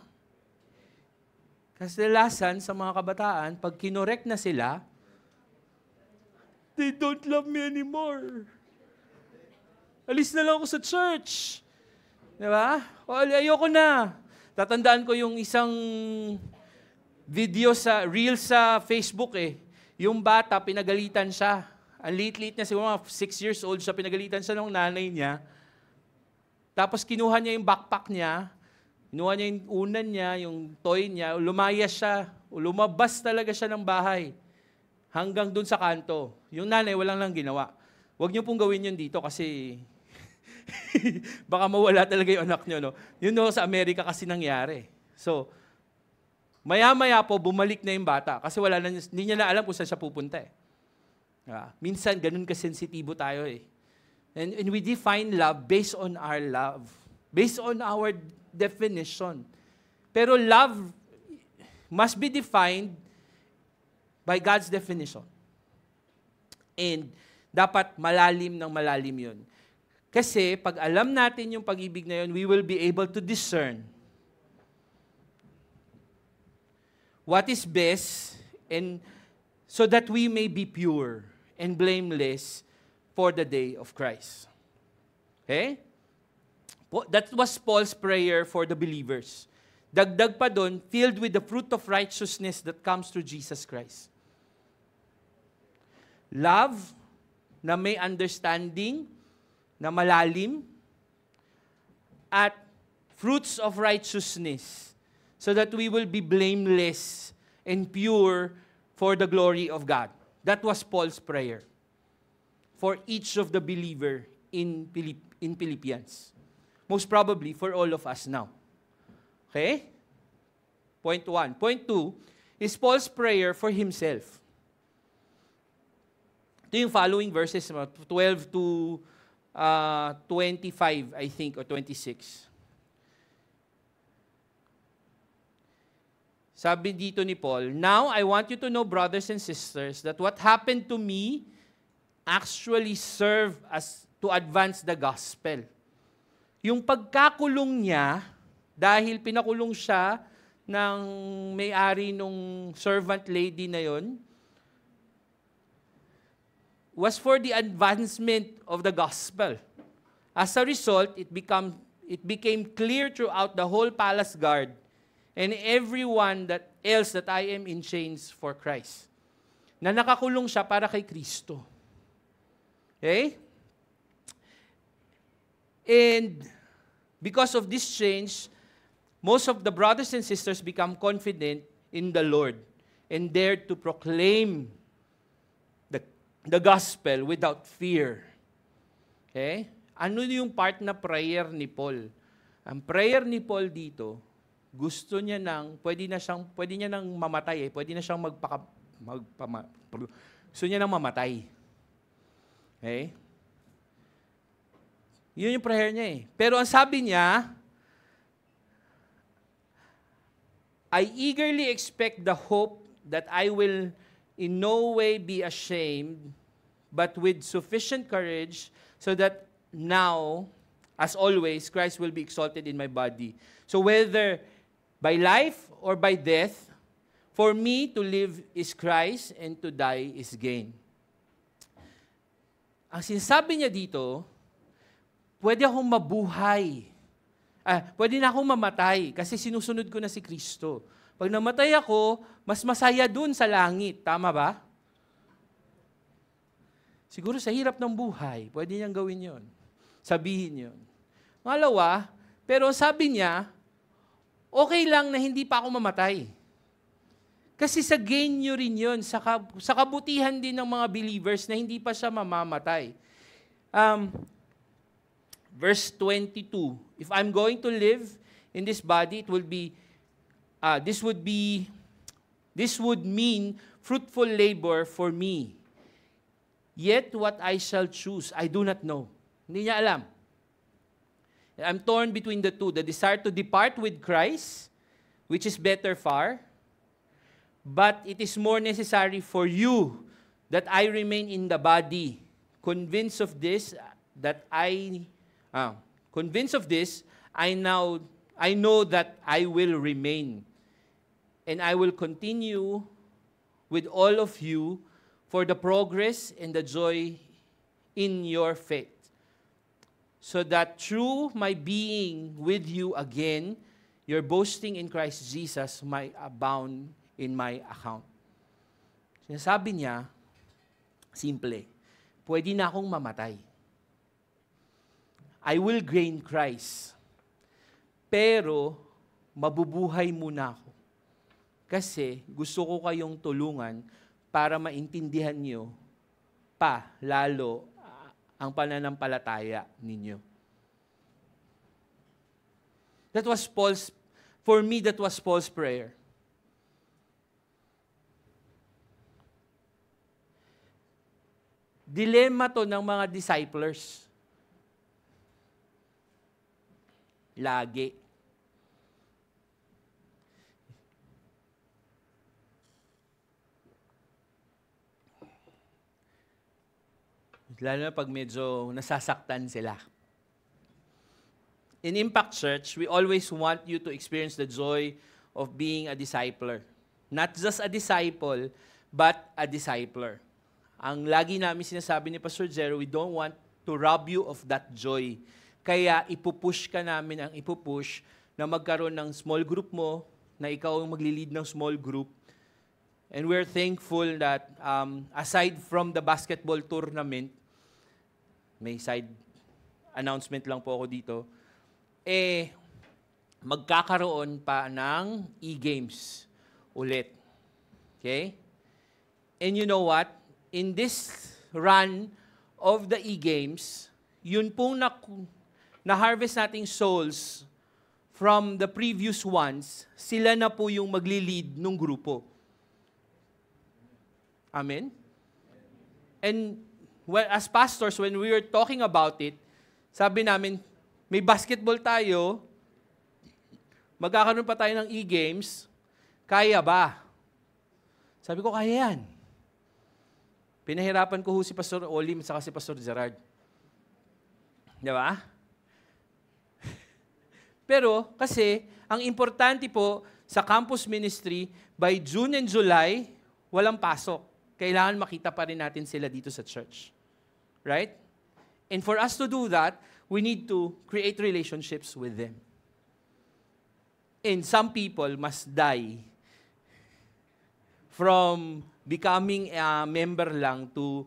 Kasalasan sa mga kabataan, pag kinorek na sila, they don't love me anymore. Alis na lang ako sa church. Diba? Ayoko na. Tatandaan ko yung isang reel sa Facebook eh. Yung bata, pinagalitan siya. Ang liit-liit niya, siguro mga 6 years old siya, pinagalitan siya ng nanay niya. Tapos kinuha niya yung backpack niya, kinuha niya yung unan niya, yung toy niya, lumayas siya, lumabas talaga siya ng bahay. Hanggang dun sa kanto. Yung nanay, walang lang ginawa. Huwag niyo pong gawin yun dito kasi baka mawala talaga yung anak niyo. No? Yun no, sa Amerika kasi nangyari. So, maya-maya po, bumalik na yung bata kasi hindi niya na alam kung saan siya pupunta eh. Minsan, ganun kasensitibo tayo eh. And we define love based on our love. Based on our definition. Pero love must be defined by God's definition. And dapat malalim ng malalim yun. Kasi pag alam natin yung pag-ibig na yun, we will be able to discern what is best, and so that we may be pure and blameless for the day of Christ. Okay? That was Paul's prayer for the believers. Dagdag pa doon, filled with the fruit of righteousness that comes through Jesus Christ. Love na may understanding, na malalim, at fruits of righteousness, so that we will be blameless and pure for the glory of God. That was Paul's prayer for each of the believer in Philippians. Most probably for all of us now. Okay? Point 1. Point 2 is Paul's prayer for himself. Ito yung following verses, 12 to 25, I think, or 26. Sabi dito ni Paul, "Now I want you to know, brothers and sisters, that what happened to me actually served as to advance the gospel." Yung pagkakulong niya, dahil pinakulong siya ng may-ari nung servant lady na yon, was for the advancement of the gospel. As a result, it became clear throughout the whole palace guard and everyone else that I am in chains for Christ. Na nakakulong siya para kay Kristo. Okay? And because of this change, most of the brothers and sisters become confident in the Lord and dared to proclaim the gospel without fear. Okay? Ano yung part na prayer ni Paul? Ang prayer ni Paul dito, gusto niya pwede niya nang mamatay pwede na siyang gusto niya nang mamatay. Okay? Yun yung prayer niya Pero ang sabi niya, I eagerly expect the hope that I will in no way be ashamed, but with sufficient courage, so that now, as always, Christ will be exalted in my body. So whether by life or by death, for me to live is Christ and to die is gain. Ang sinasabi niya dito, pwede akong mabuhay. Pwede na akong mamatay kasi sinusunod ko na si Kristo. Pag namatay ako, mas masaya dun sa langit. Tama ba? Siguro sa hirap ng buhay, pwede niyang gawin yon. Sabihin yon. Malawa, pero sabi niya, okay lang na hindi pa ako mamatay. Kasi sa gain nyo rin yun, sa kabutihan din ng mga believers na hindi pa siya mamamatay. Verse 22, if I'm going to live in this body, it will be this would mean fruitful labor for me. Yet what I shall choose, I do not know. Hindi niya alam. I'm torn between the two, the desire to depart with Christ, which is better far, but it is more necessary for you that I remain in the body. Convinced of this, I know that I will remain. And I will continue with all of you for the progress and the joy in your faith, so that through my being with you again, your boasting in Christ Jesus might abound in my account. Sinasabi niya, simple, pwede na akong mamatay. I will gain Christ. Pero, mabubuhay muna ako. Kasi gusto ko kayong tulungan para maintindihan nyo pa lalo ang pananampalataya ninyo. For me, that was Paul's prayer. Dilemma to ng mga disciples. Lagi. Lalo na pag medyo nasasaktan sila. In Impact Church, we always want you to experience the joy of being a discipler. Not just a disciple, but a discipler. Ang lagi namin sinasabi ni Pastor Jero, we don't want to rob you of that joy. Kaya ipupush ka namin ang ipupush na magkaroon ng small group mo, na ikaw ang magli-lead ng small group. And we're thankful that aside from the basketball tournament, may side announcement lang po ako dito, magkakaroon pa ng e-games ulit. Okay? And you know what? In this run of the e-games, yun pong na-harvest nating souls from the previous ones, sila na po yung magli-lead ng grupo. Amen? And as pastors, when we were talking about it, sabi namin, may basketball tayo, magkakaroon pa tayo ng e-games, kaya ba? Sabi ko, kaya yan. Pinahirapan ko si Pastor Olim at si Pastor Gerard. Di ba? Pero kasi, ang importante po sa campus ministry, by June and July, walang pasok. Kailangan makita pa rin natin sila dito sa church. Right? And for us to do that, we need to create relationships with them. And some people must die from becoming a member lang to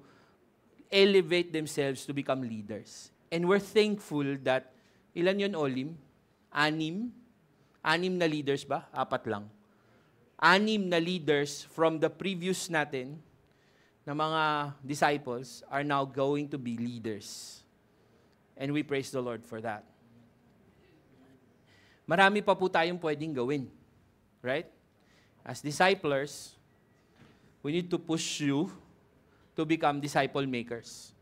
elevate themselves to become leaders. And we're thankful that, ilan yun, Olim? 6? 6 na leaders ba? 4 lang. 6 na leaders from the previous natin, na mga disciples, are now going to be leaders. And we praise the Lord for that. Marami pa po tayong pwedeng gawin. Right? As disciplers, we need to push you to become disciple makers.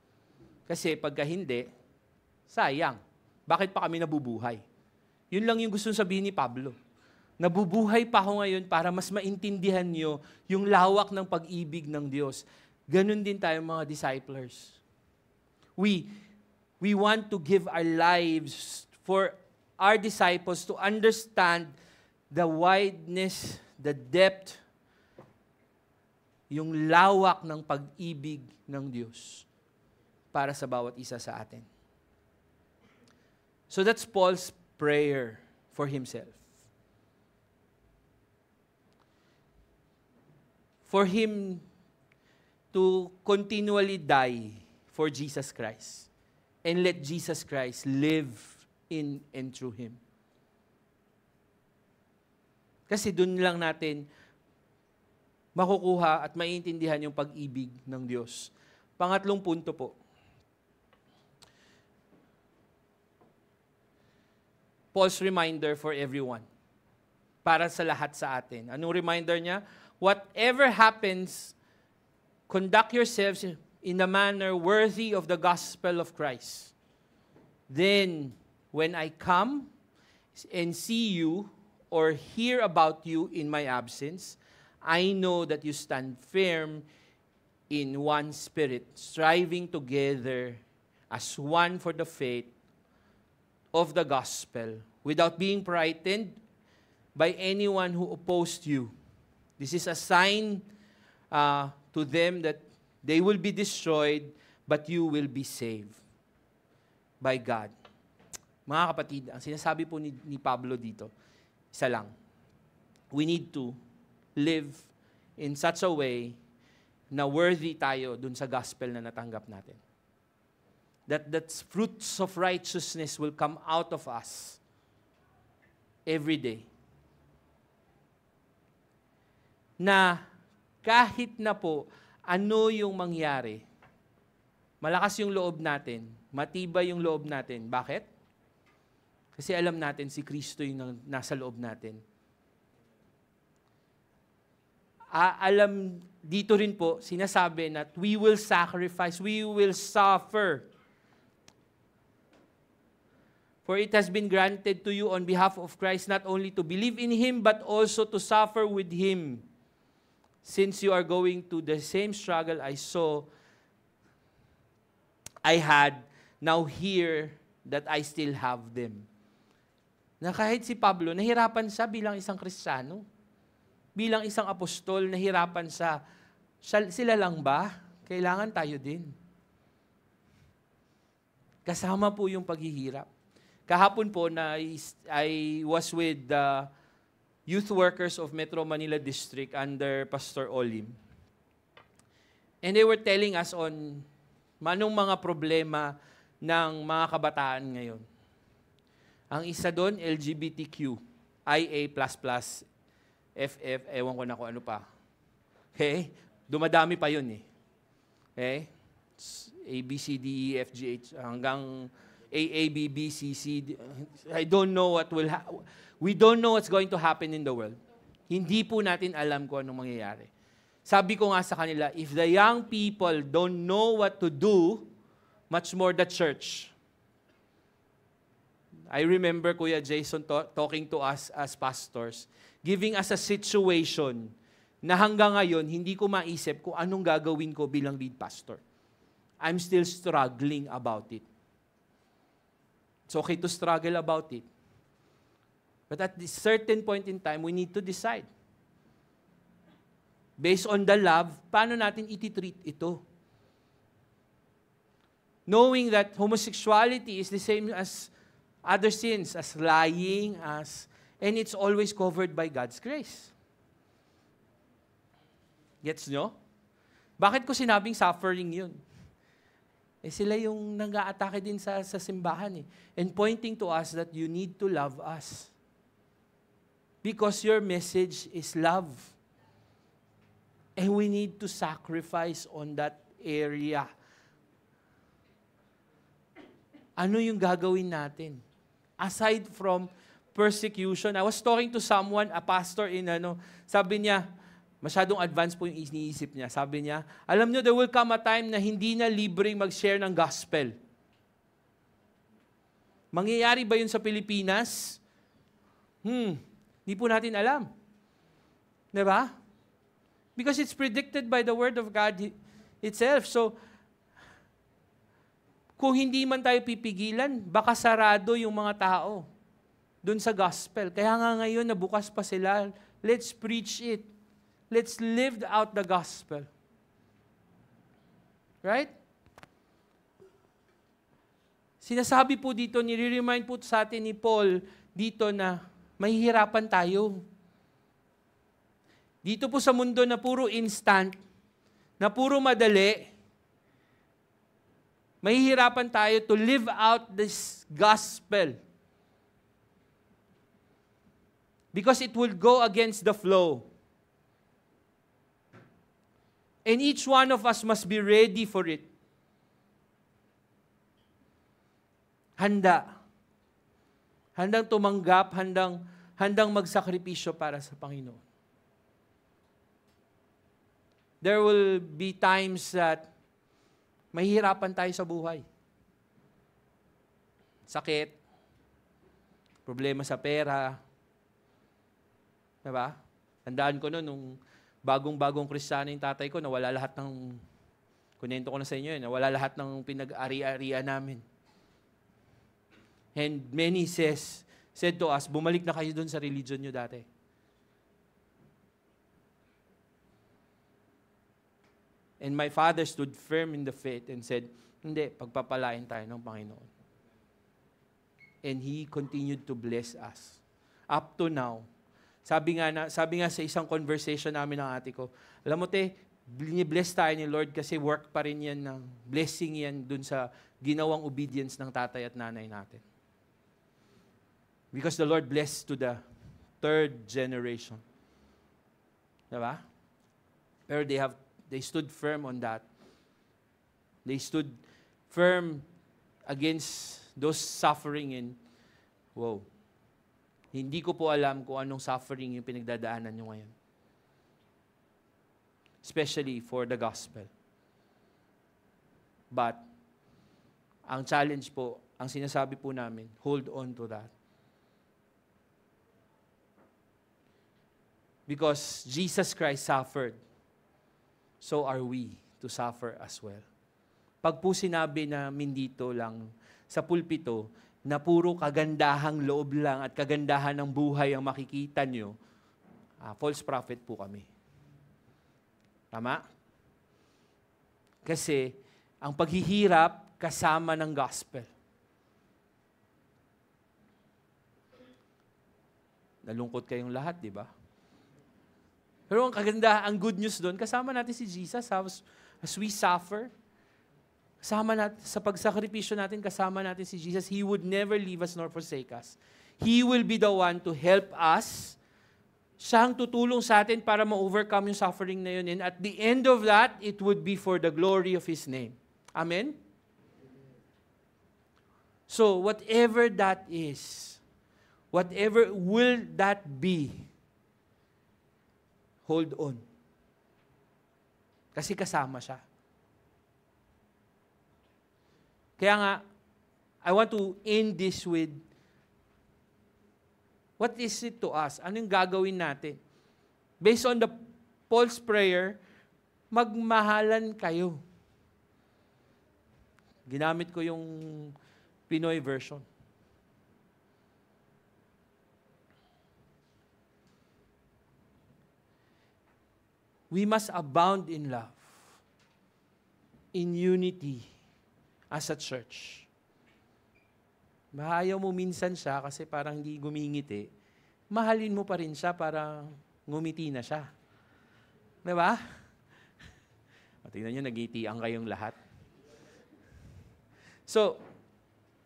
Kasi pagka hindi, sayang. Bakit pa kami nabubuhay? Yun lang yung gusto sabihin ni Pablo. Nabubuhay pa ako ngayon para mas maintindihan nyo yung lawak ng pag-ibig ng Diyos. Ganon din tayo mga disciplers. We want to give our lives for our disciples to understand the wideness, the depth, yung lawak ng pag-ibig ng Diyos para sa bawat isa sa atin. So that's Paul's prayer for himself. For him to continually die for Jesus Christ and let Jesus Christ live in and through him. Kasi dun lang natin makukuha at maiintindihan yung pag-ibig ng Diyos. Pangatlong punto po. Paul's reminder for everyone. Para sa lahat sa atin. Anong reminder niya? Whatever happens, conduct yourselves in a manner worthy of the gospel of Christ. Then, when I come and see you or hear about you in my absence, I know that you stand firm in one spirit, striving together as one for the faith of the gospel, without being frightened by anyone who opposed you. This is a sign to them that they will be destroyed, but you will be saved by God. Mga kapatid, ang sinasabi po ni Pablo dito, isa lang. We need to live in such a way na worthy tayo dun sa gospel na natanggap natin. That fruits of righteousness will come out of us every day. Na kahit na po ano yung mangyari, malakas yung loob natin, matibay yung loob natin. Bakit? Kasi alam natin si Kristo yung nasa loob natin. Alam dito rin po, sinasabi na we will sacrifice, we will suffer. For it has been granted to you on behalf of Christ not only to believe in Him, but also to suffer with Him. Since you are going to the same struggle I had, now hear that I still have them. Na kahit si Pablo, nahirapan siya bilang isang Kristiyano. bilang isang apostol, nahirapan sila lang ba? Kailangan tayo din. Kasama po yung paghihirap. Kahapon po I was with the youth workers of Metro Manila District under Pastor Olim. And they were telling us on manong mga problema ng mga kabataan ngayon. Ang isa doon, LGBTQ, IA++, FF, ewan ko na kung ano pa. Okay? Dumadami pa yun eh. Okay? A, B, C, D, E, F, G, H, hanggang A, B, B, C, C, D. I don't know what will we don't know what's going to happen in the world. Hindi po natin alam kung anong mangyayari. Sabi ko nga sa kanila, if the young people don't know what to do, much more the church. I remember Kuya Jason talking to us as pastors, giving us a situation na hanggang ngayon, hindi ko maisip kung anong gagawin ko bilang lead pastor. I'm still struggling about it. It's okay to struggle about it. But at this certain point in time, we need to decide. Based on the love, paano natin iti-treat ito? Knowing that homosexuality is the same as other sins, as lying, and it's always covered by God's grace. Gets nyo? Bakit ko sinabing suffering yun? Sila yung nag-aatake din sa simbahan eh. And pointing to us that you need to love us. Because your message is love. And we need to sacrifice on that area. Ano yung gagawin natin? Aside from persecution, I was talking to someone, a pastor sabi niya, masyadong advanced po yung iniisip niya. Sabi niya, alam niyo, there will come a time na hindi na libreng mag-share ng gospel. Mangyayari ba yun sa Pilipinas? Hindi po natin alam. Diba? Because it's predicted by the Word of God itself. So, kung hindi man tayo pipigilan, baka sarado yung mga tao dun sa gospel. Kaya nga ngayon, nabukas pa sila. Let's preach it. Let's live out the gospel. Right? Sinasabi po dito, nire-remind po sa atin ni Paul dito na mahihirapan tayo. Dito po sa mundo na puro instant, na puro madali, mahihirapan tayo to live out this gospel. Because it will go against the flow. And each one of us must be ready for it. Handa. Handang tumanggap, handang magsakripisyo para sa Panginoon. There will be times that mahihirapan tayo sa buhay. Sakit, problema sa pera. Diba? Tandaan ko nung bagong-bagong Kristiyano yung tatay ko, nawala lahat ng, kunento ko na sa inyo yun, nawala lahat ng pinag-ari-arian namin. And many said to us, bumalik na kayo dun sa religion nyo dati. And my father stood firm in the faith and said, hindi, pagpapalain tayo ng Panginoon. And He continued to bless us. Up to now, sabi nga sa isang conversation namin ng ate ko, alam mo bless tayo ni Lord kasi work pa rin yan ng blessing yan dun sa ginawang obedience ng tatay at nanay natin. Because the Lord blessed to the third generation. Diba? Pero they stood firm on that. They stood firm against those suffering and, hindi ko po alam kung anong suffering yung pinagdadaanan nyo ngayon. Especially for the gospel. But, ang challenge po, ang sinasabi po namin, hold on to that. Because Jesus Christ suffered, so are we to suffer as well. Pag po sinabi namin dito lang sa pulpito na puro kagandahang loob lang at kagandahan ng buhay ang makikita nyo, false prophet po kami. Tama? Kasi ang paghihirap kasama ng gospel. Nalungkot kayong lahat, di ba? Pero ang kaganda, ang good news doon, kasama natin si Jesus as we suffer. Kasama natin, sa pagsakripisyo natin, kasama natin si Jesus. He would never leave us nor forsake us. He will be the one to help us. Siya ang tutulong sa atin para ma-overcome yung suffering na yun. And at the end of that, it would be for the glory of His name. Amen? So, whatever that is, whatever will that be, hold on. Kasi kasama siya. Kaya nga, I want to end this with, what is it to us? Ano yung gagawin natin? Based on the Paul's prayer, magmahalan kayo. Ginamit ko yung Pinoy version. We must abound in love, in unity, as a church. Mahayaw mo minsan siya kasi parang hindi gumingiti. Mahalin mo pa rin siya para ngumiti na siya. Diba? Tingnan nyo, nag-itian kayong lahat. So,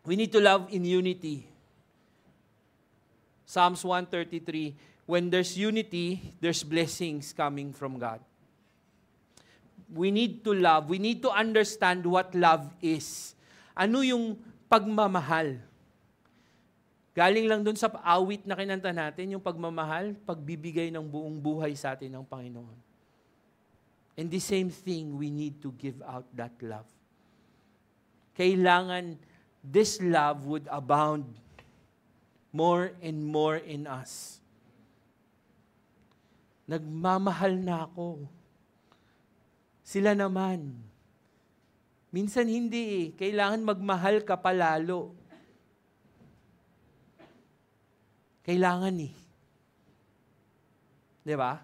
we need to love in unity. Psalms 133, when there's unity, there's blessings coming from God. We need to love. We need to understand what love is. Ano yung pagmamahal? Galing lang dun sa awit na kinanta natin, yung pagmamahal, pagbibigay ng buong buhay sa atin ng Panginoon. And the same thing, we need to give out that love. Kailangan this love would abound more and more in us. Nagmamahal na ako. Sila naman. Minsan hindi eh. Kailangan magmahal ka palalo. Kailangan eh. Di ba?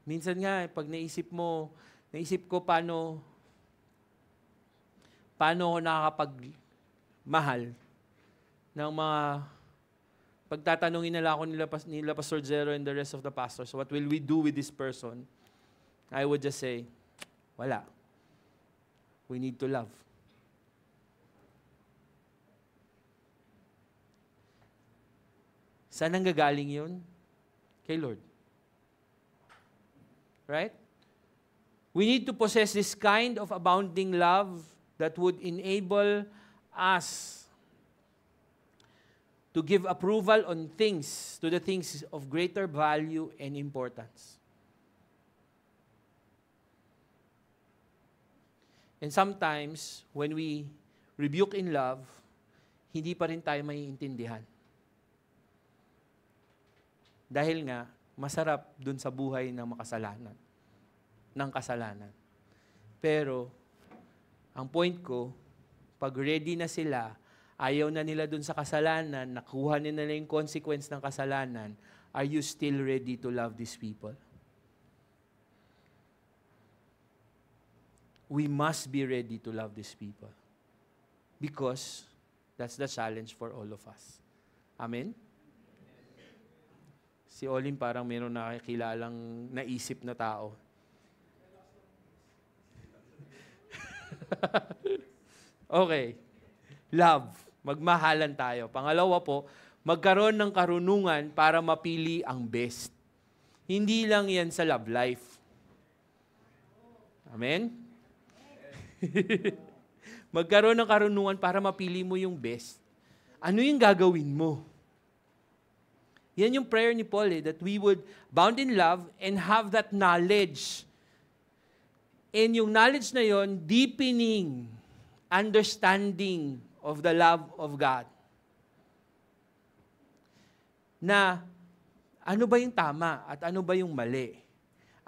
Minsan nga, pag naisip ko paano ako nakakapagmahal ng mga pagtatanungin nila ako nila Pastor Zero and the rest of the pastors, what will we do with this person? I would just say, wala. We need to love. Saan ang gagaling yun? Kay Lord. Right? We need to possess this kind of abounding love that would enable us to give approval on things, to the things of greater value and importance. And sometimes, when we rebuke in love, hindi pa rin tayo maiintindihan. Dahil nga, masarap dun sa buhay ng kasalanan. Pero, ang point ko, pag ready na sila, ayaw na nila dun sa kasalanan, nakuha nila yung consequence ng kasalanan, are you still ready to love these people? We must be ready to love these people. Because that's the challenge for all of us. Amen? Si Olin parang meron nakikilalang naisip na tao. Okay. Love. Magmahalan tayo. Pangalawa po, magkaroon ng karunungan para mapili ang best. Hindi lang yan sa love life. Amen? Magkaroon ng karunungan para mapili mo yung best. Ano yung gagawin mo? Yan yung prayer ni Paul that we would bound in love and have that knowledge. And yung knowledge na yon, deepening understanding of the love of God. Na ano ba yung tama at ano ba yung mali?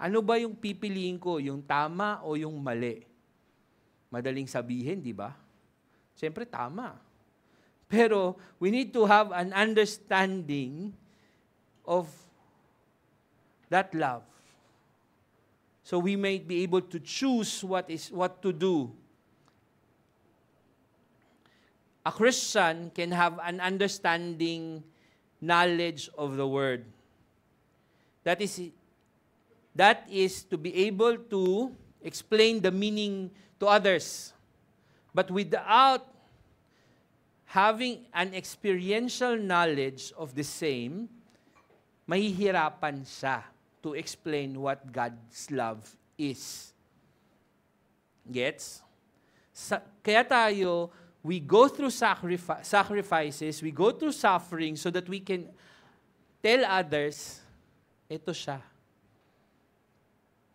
Ano ba yung pipiliin ko, yung tama o yung mali? Madaling sabihin, di ba? Siyempre tama. Pero we need to have an understanding of that love. So we may be able to choose what to do. A Christian can have an understanding, knowledge of the Word. That is to be able to explain the meaning to others. But without having an experiential knowledge of the same, mahihirapan siya to explain what God's love is. Gets? Kaya tayo, we go through sacrifices, we go through suffering so that we can tell others, ito siya.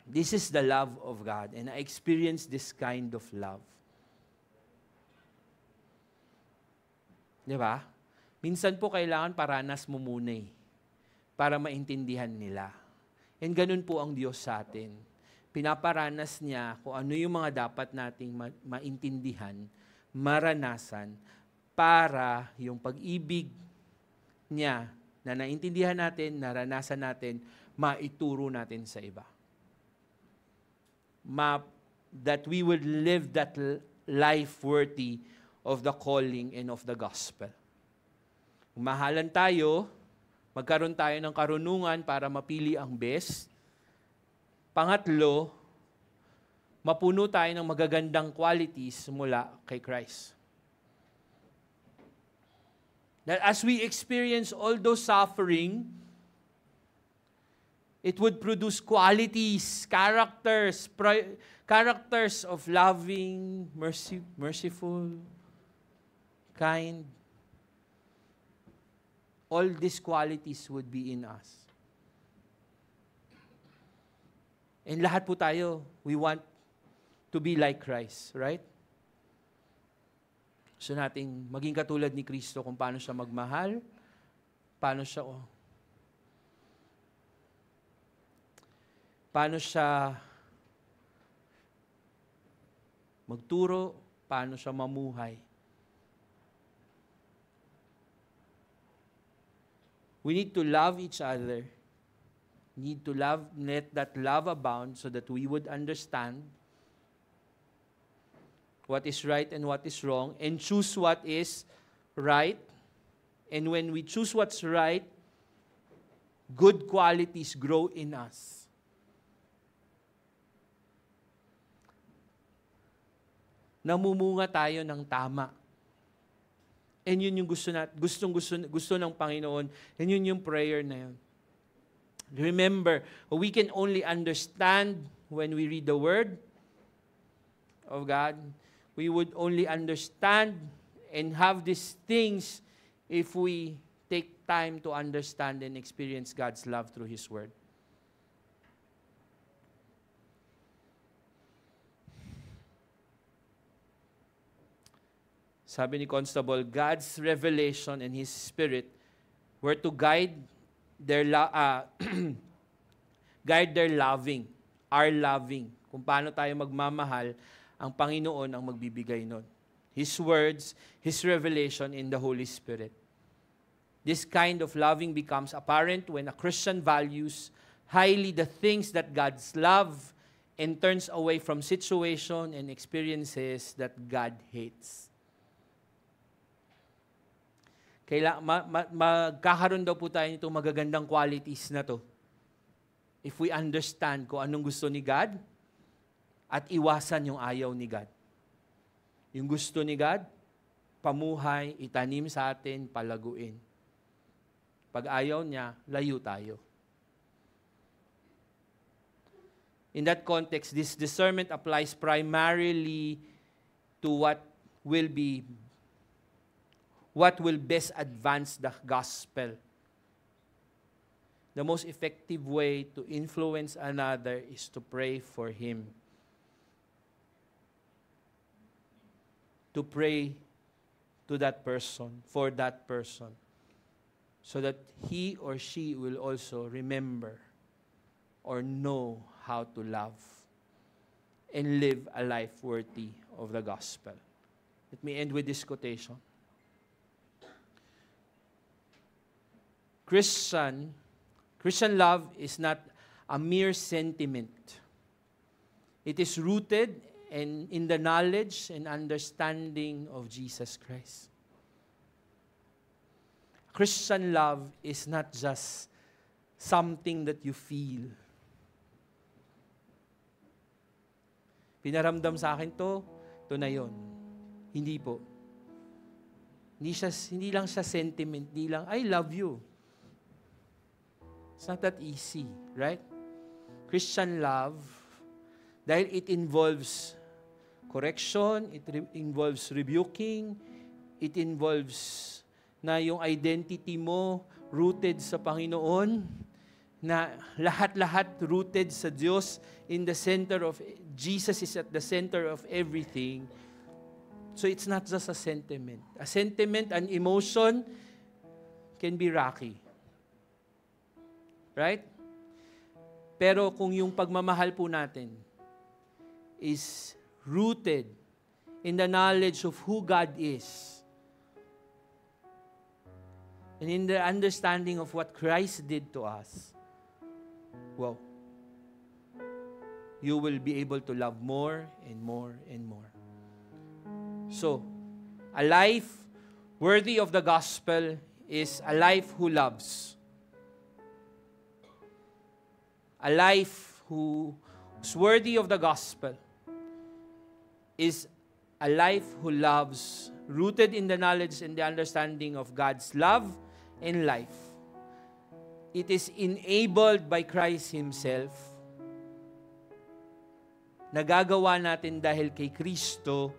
This is the love of God, and I experience this kind of love. Di ba? Minsan po kailangan paranas mo muna para maintindihan nila. And ganun po ang Diyos sa atin. Pinaparanas niya kung ano yung mga dapat nating maintindihan, maranasan, para yung pag-ibig niya na naintindihan natin, naranasan natin, maituro natin sa iba. That we would live that life worthy of the calling and of the gospel. Mahalan tayo, magkaroon tayo ng karunungan para mapili ang best. Pangatlo, mapuno tayo ng magagandang qualities mula kay Christ. That as we experience all those suffering, it would produce qualities, characters of loving, merciful, kind. All these qualities would be in us. And lahat po tayo, we want to be like Christ, right? Gusto nating maging katulad ni Kristo kung paano siya magmahal, paano siya magturo, paano siya mamuhay. We need to love each other. Need to let that love abound so that we would understand what is right and what is wrong and choose what is right. And when we choose what's right, good qualities grow in us. Namumunga tayo ng tama. And yun yung gusto ng Panginoon. And yun yung prayer na yun. Remember, we can only understand when we read the Word of God. We would only understand and have these things if we take time to understand and experience God's love through His Word. Sabi ni Constable, God's revelation and His Spirit were to guide their loving, our loving. Kung paano tayo magmamahal, ang Panginoon ang magbibigay nun. His words, His revelation in the Holy Spirit. This kind of loving becomes apparent when a Christian values highly the things that God's love and turns away from situation and experiences that God hates. Magkakaroon daw po tayo nitong magagandang qualities na to. If we understand kung anong gusto ni God at iwasan yung ayaw ni God. Yung gusto ni God, pamuhay, itanim sa atin, palaguin. Pag ayaw niya, layo tayo. In that context, this discernment applies primarily to what will best advance the gospel. The most effective way to influence another is to pray for him. To pray to that person, for that person, so that he or she will also remember or know how to love and live a life worthy of the gospel. Let me end with this quotation. Christian Christian love is not a mere sentiment. It is rooted in the knowledge and understanding of Jesus Christ. Christian love is not just something that you feel. Pinaramdam sa akin to na yon. Hindi po. Hindi lang siya sentiment, hindi lang, I love you. It's not that easy, right? Christian love, dahil it involves correction, it involves rebuking, it involves na yung identity mo rooted sa Panginoon, na lahat-lahat rooted sa Diyos, in the center of, Jesus is at the center of everything. So it's not just a sentiment. A sentiment, an emotion can be rocky. Right? Pero kung yung pagmamahal po natin is rooted in the knowledge of who God is and in the understanding of what Christ did to us, wow, you will be able to love more and more and more. So, a life worthy of the gospel is a life who loves. A life who's worthy of the gospel is a life who loves, rooted in the knowledge and the understanding of God's love and life. It is enabled by Christ Himself. Nagagawa natin dahil kay Kristo,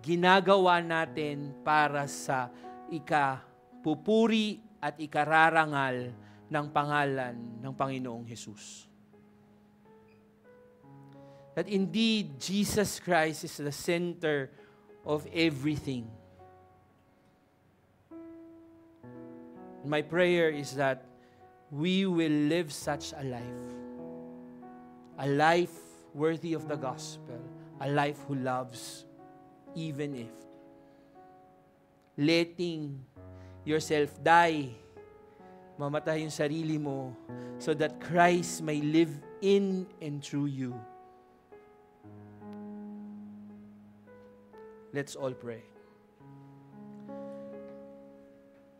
ginagawa natin para sa ikapupuri at ikararangal ng pangalan ng Panginoong Jesus. That indeed, Jesus Christ is the center of everything. My prayer is that we will live such a life worthy of the gospel, a life who loves, even if letting yourself die, mamatay yung sarili mo, so that Christ may live in and through you. Let's all pray.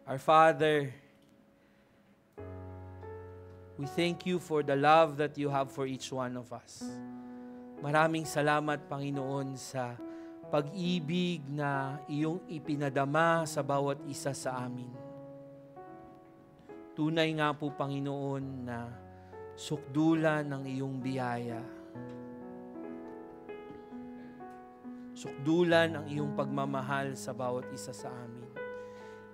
Our Father, we thank you for the love that you have for each one of us. Maraming salamat, Panginoon, sa pag-ibig na iyong ipinadama sa bawat isa sa amin. Tunay nga po, Panginoon, na sukdulan ng iyong biyaya. Sukdulan ang iyong pagmamahal sa bawat isa sa amin.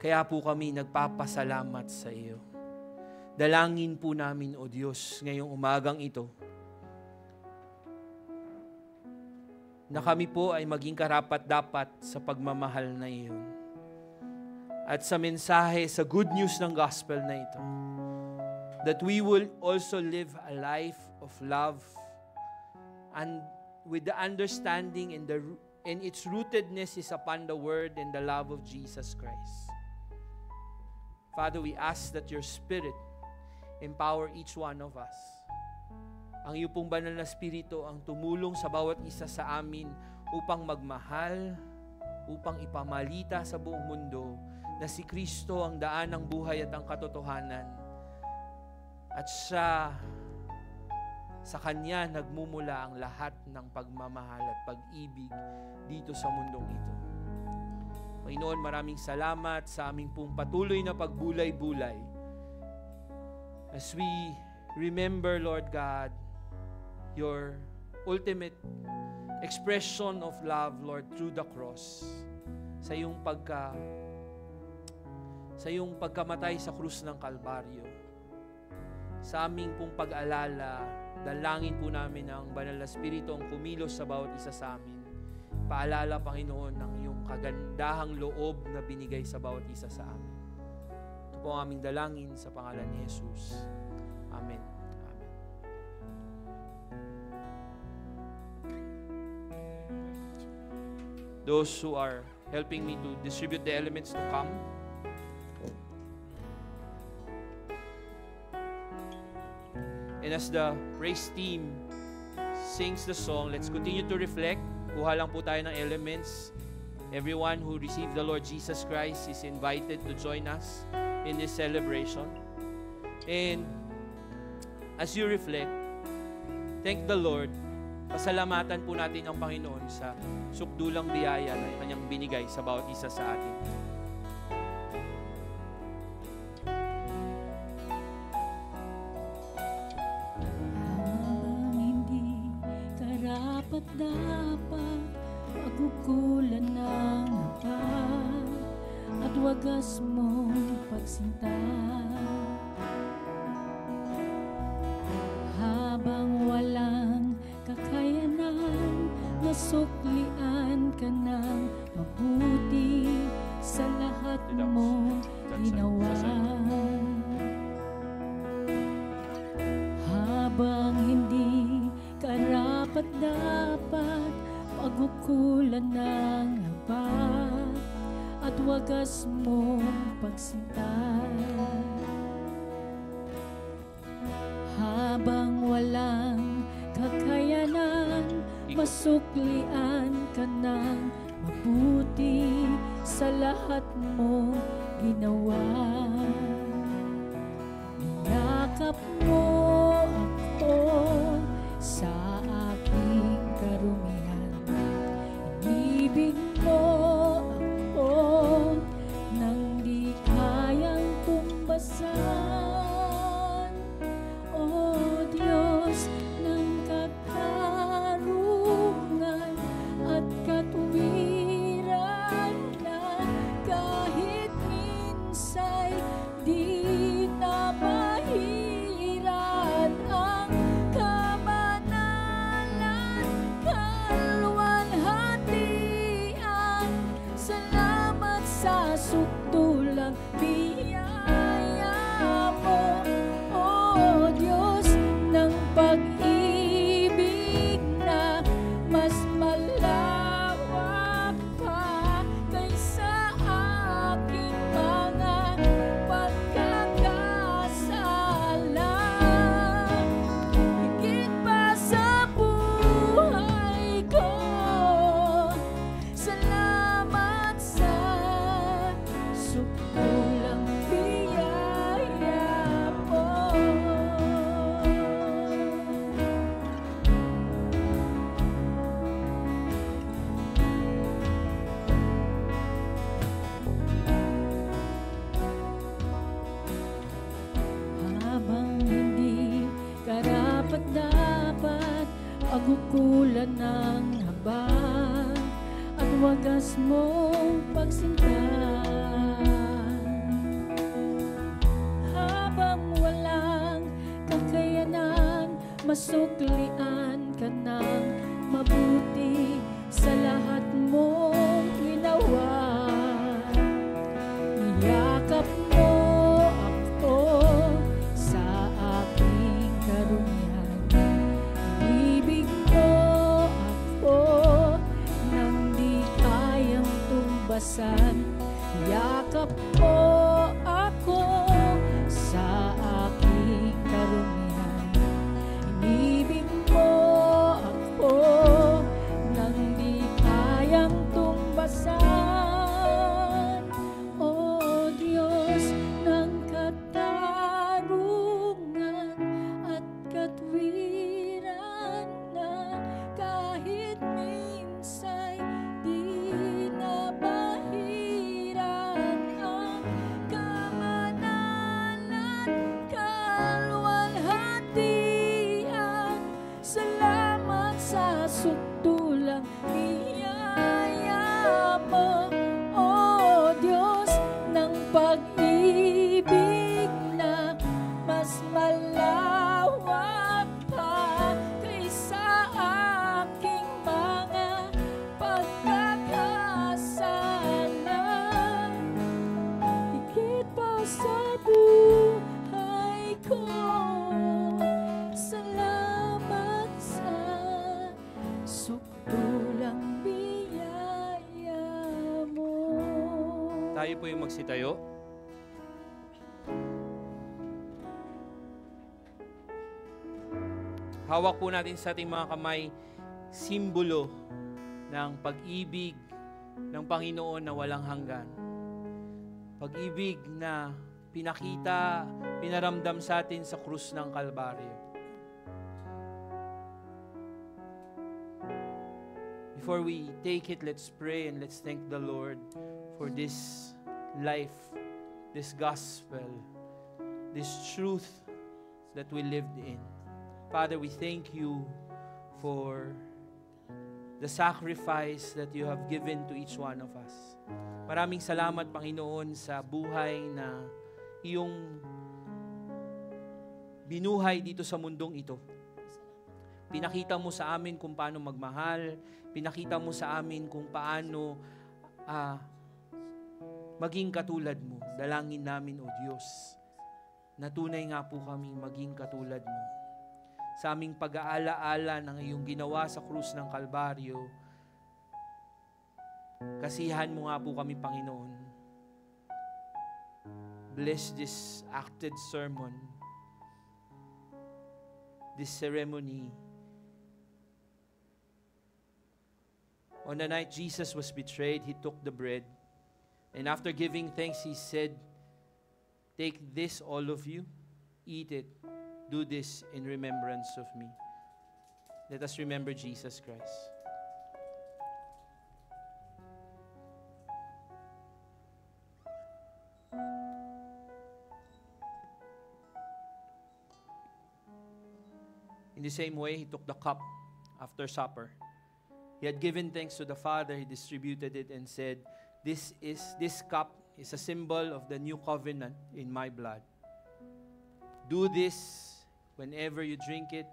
Kaya po kami nagpapasalamat sa iyo. Dalangin po namin, O Diyos, ngayong umagang ito, na kami po ay maging karapat-dapat sa pagmamahal na iyon. At sa mensahe, sa good news ng gospel na ito, that we will also live a life of love and with the understanding and its rootedness is upon the word and the love of Jesus Christ. Father, we ask that your Spirit empower each one of us. Ang iyo pong banal na Espiritu ang tumulong sa bawat isa sa amin upang magmahal, upang ipamalita sa buong mundo na si Kristo ang daan ng buhay at ang katotohanan. At siya, sa Kanya nagmumula ang lahat ng pagmamahal at pag-ibig dito sa mundong ito. Panginoon, maraming salamat sa aming pong patuloy na pagbulay-bulay. As we remember, Lord God, your ultimate expression of love, Lord, through the cross. Sa iyong pagkamatay sa krus ng Kalbaryo. Sa aming pong pag-alala, dalangin po namin ang Banal na Espiritu ang kumilos sa bawat isa sa amin. Paalala, Panginoon, ng iyong kagandahang loob na binigay sa bawat isa sa amin. Ito po ang aming dalangin sa pangalan ni Jesus. Amen. Amen. Those who are helping me to distribute the elements to come. And as the praise team sings the song, let's continue to reflect. Kuha lang po tayo ng elements. Everyone who received the Lord Jesus Christ is invited to join us in this celebration. And as you reflect, thank the Lord. Pasalamatan po natin ang Panginoon sa sukdulang biyaya na Kanyang binigay sa bawat isa sa atin. Habang hindi karapat-dapat, pagkukulan ng hapag at wagas mong pagsinta. Habang walang kakayanan, nasuklian ka ng mabuti sa lahat mong ginawa. Habang hindi karapat-dapat, pagkukulan ng habag at wagas mong pagsinta. Habang walang kakayanan, masuklian ka ng mabuti sa lahat mong ginawa. Niyakap mo ako sa aking karumihan. Inibig mo ako nang di kayang tumbasan. O Diyos ng katarungan at katuwiran, na kahit minsay di na mahiran ang kamanalan, kalwalhatian. Salamat sa sukdulang biyaya mo, O Diyos ng pag-ibig na mas malawak pa kaysa aking mga pagkakasala. Higit pa sa buhay ko, salamat sa sukdulang biyaya mo. Habang hindi karapat-dapat, pagkukulan ng habag at wagas mong pagsinta. Habang walang kakayanan, masuklian ka ng mabuti sa lahat mong ginawa. Niyakap mo ako sa aking karumihan. Ibig mo ako nang di kayang tumbasan. Yakap mo ako sa aking karumihan. Inibig mo ako nang di kayang tumbasan. O Diyos ng katarungan at katwiran, na kahit minsay di na mahiran ang kamanalan, kalwalhatian. Salamat sa sukdulang biyaya mo, O Diyos ng pag-ibig na mas malawak pa kaysa aking mga pagkakasala. Higit pa sa buhay ko, salamat sa sukdulang biyaya mo. Tayo po yung magsitayo. hawak po natin sa ating mga kamay, simbolo ng pag-ibig ng Panginoon na walang hanggan. Pag-ibig na pinakita, pinaramdam sa atin sa krus ng Kalbaryo. Before we take it, let's pray and let's thank the Lord for this life, this gospel, this truth that we lived in. Father, we thank you for the sacrifice that you have given to each one of us. Maraming salamat, Panginoon, sa buhay na iyong binuhay dito sa mundong ito. Pinakita mo sa amin kung paano magmahal, pinakita mo sa amin kung paano maging katulad mo. Dalangin namin, O Diyos, na tunay nga po kaming maging katulad mo. Sa aming pag-aala-ala ng iyong ginawa sa krus ng Kalbaryo, kasihan mo nga po kami, Panginoon. Bless this acted sermon, this ceremony. On the night Jesus was betrayed, He took the bread, and after giving thanks, He said, "Take this, all of you, eat it. Do this in remembrance of me." Let us remember Jesus Christ. In the same way, He took the cup after supper. He had given thanks to the Father. He distributed it and said, This cup is a symbol of the new covenant in my blood. Do this whenever you drink it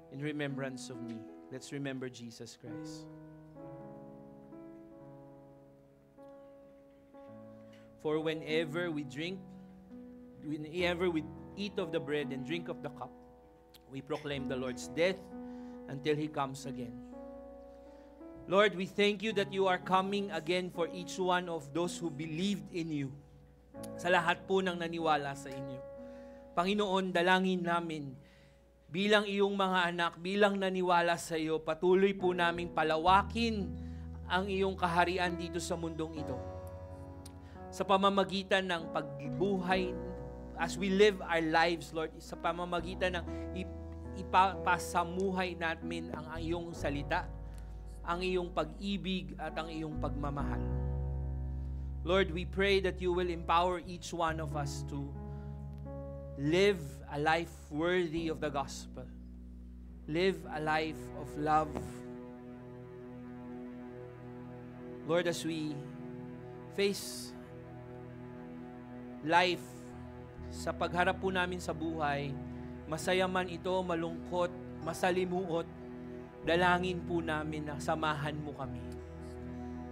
in remembrance of me. Let's remember Jesus Christ. For whenever we eat of the bread and drink of the cup, we proclaim the Lord's death until He comes again. Lord, we thank you that you are coming again for each one of those who believed in you. Sa lahat po ng naniwala sa inyo. Panginoon, dalangin namin, bilang iyong mga anak, bilang naniwala sa iyo, patuloy po naming palawakin ang iyong kaharian dito sa mundong ito. Sa pamamagitan ng pagbuhay, as we live our lives, Lord, sa pamamagitan ng ipapasamuhay namin ang iyong salita, ang iyong pag-ibig at ang iyong pagmamahal. Lord, we pray that you will empower each one of us to live a life worthy of the gospel. Live a life of love. Lord, as we face life sa pagharap po namin sa buhay, masaya man ito, malungkot, masalimuot, dalangin po namin na samahan mo kami.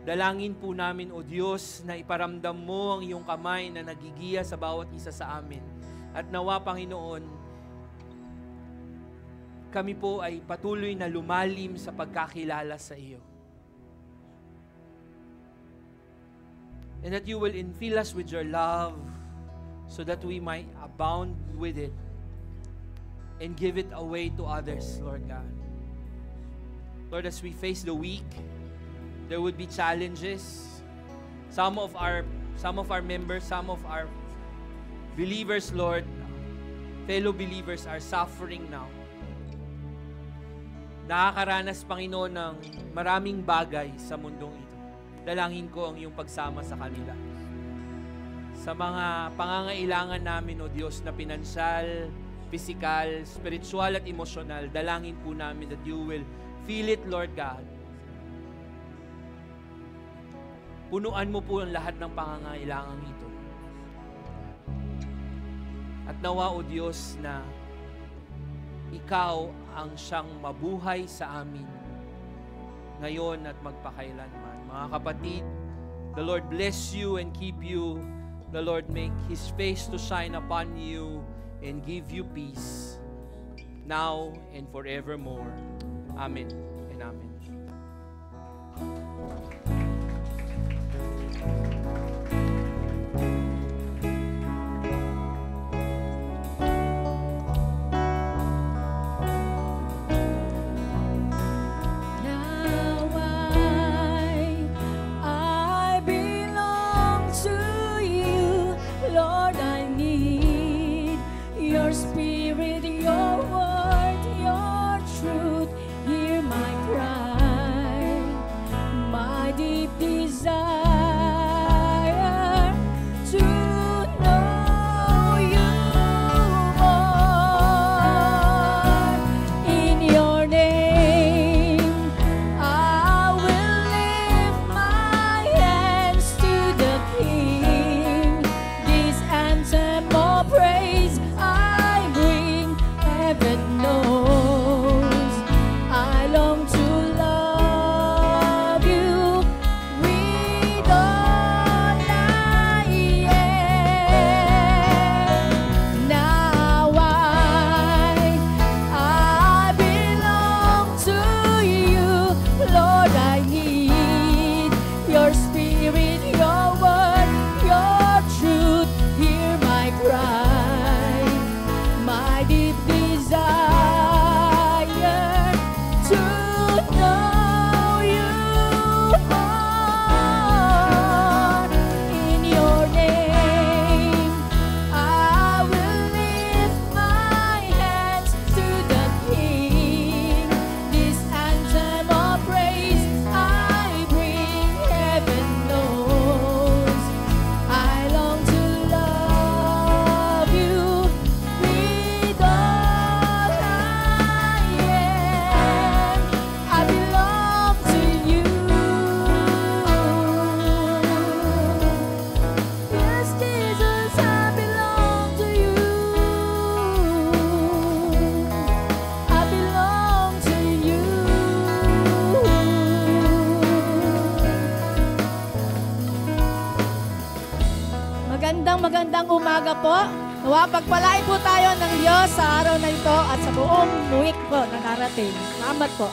Dalangin po namin, O Diyos, na iparamdam mo ang iyong kamay na nagigiya sa bawat isa sa amin. At nawa, Panginoon, kami po ay patuloy na lumalim sa pagkakilala sa iyo. And that you will infill us with your love so that we might abound with it and give it away to others, Lord God. Lord, as we face the week, there would be challenges. Some of our members, some of our believers, Lord, fellow believers are suffering now. Nakakaranas, Panginoon, ng maraming bagay sa mundong ito. Dalangin ko ang iyong pagsama sa kanila. Sa mga pangangailangan namin, O Diyos, na pinansyal, physical, spiritual at emosyonal, dalangin po namin that you will feel it, Lord God. Punuan mo po ang lahat ng pangangailangan ito. At nawa, O Diyos, na ikaw ang siyang mabuhay sa amin ngayon at magpakailanman. Mga kapatid, the Lord bless you and keep you. The Lord make His face to shine upon you and give you peace now and forevermore. Amen and amen. desire to know you more. In your name, I will lift my hands to the King. This anthem of praise I bring, heaven knows. I long to love you with all I am. Now I belong to you, Lord. I need your spirit, your word, your truth. Hear my cry, my deep desire to know you more. In your name, I will lift my hands to the King. This anthem of praise I bring, heaven knows. I long to love you with all I am. I belong to you. Yes, Jesus, I belong to you. I belong to you. Magandang umaga po. Nawa pagpalain po tayo ng Diyos sa araw na ito at sa buong week po na darating. Salamat po.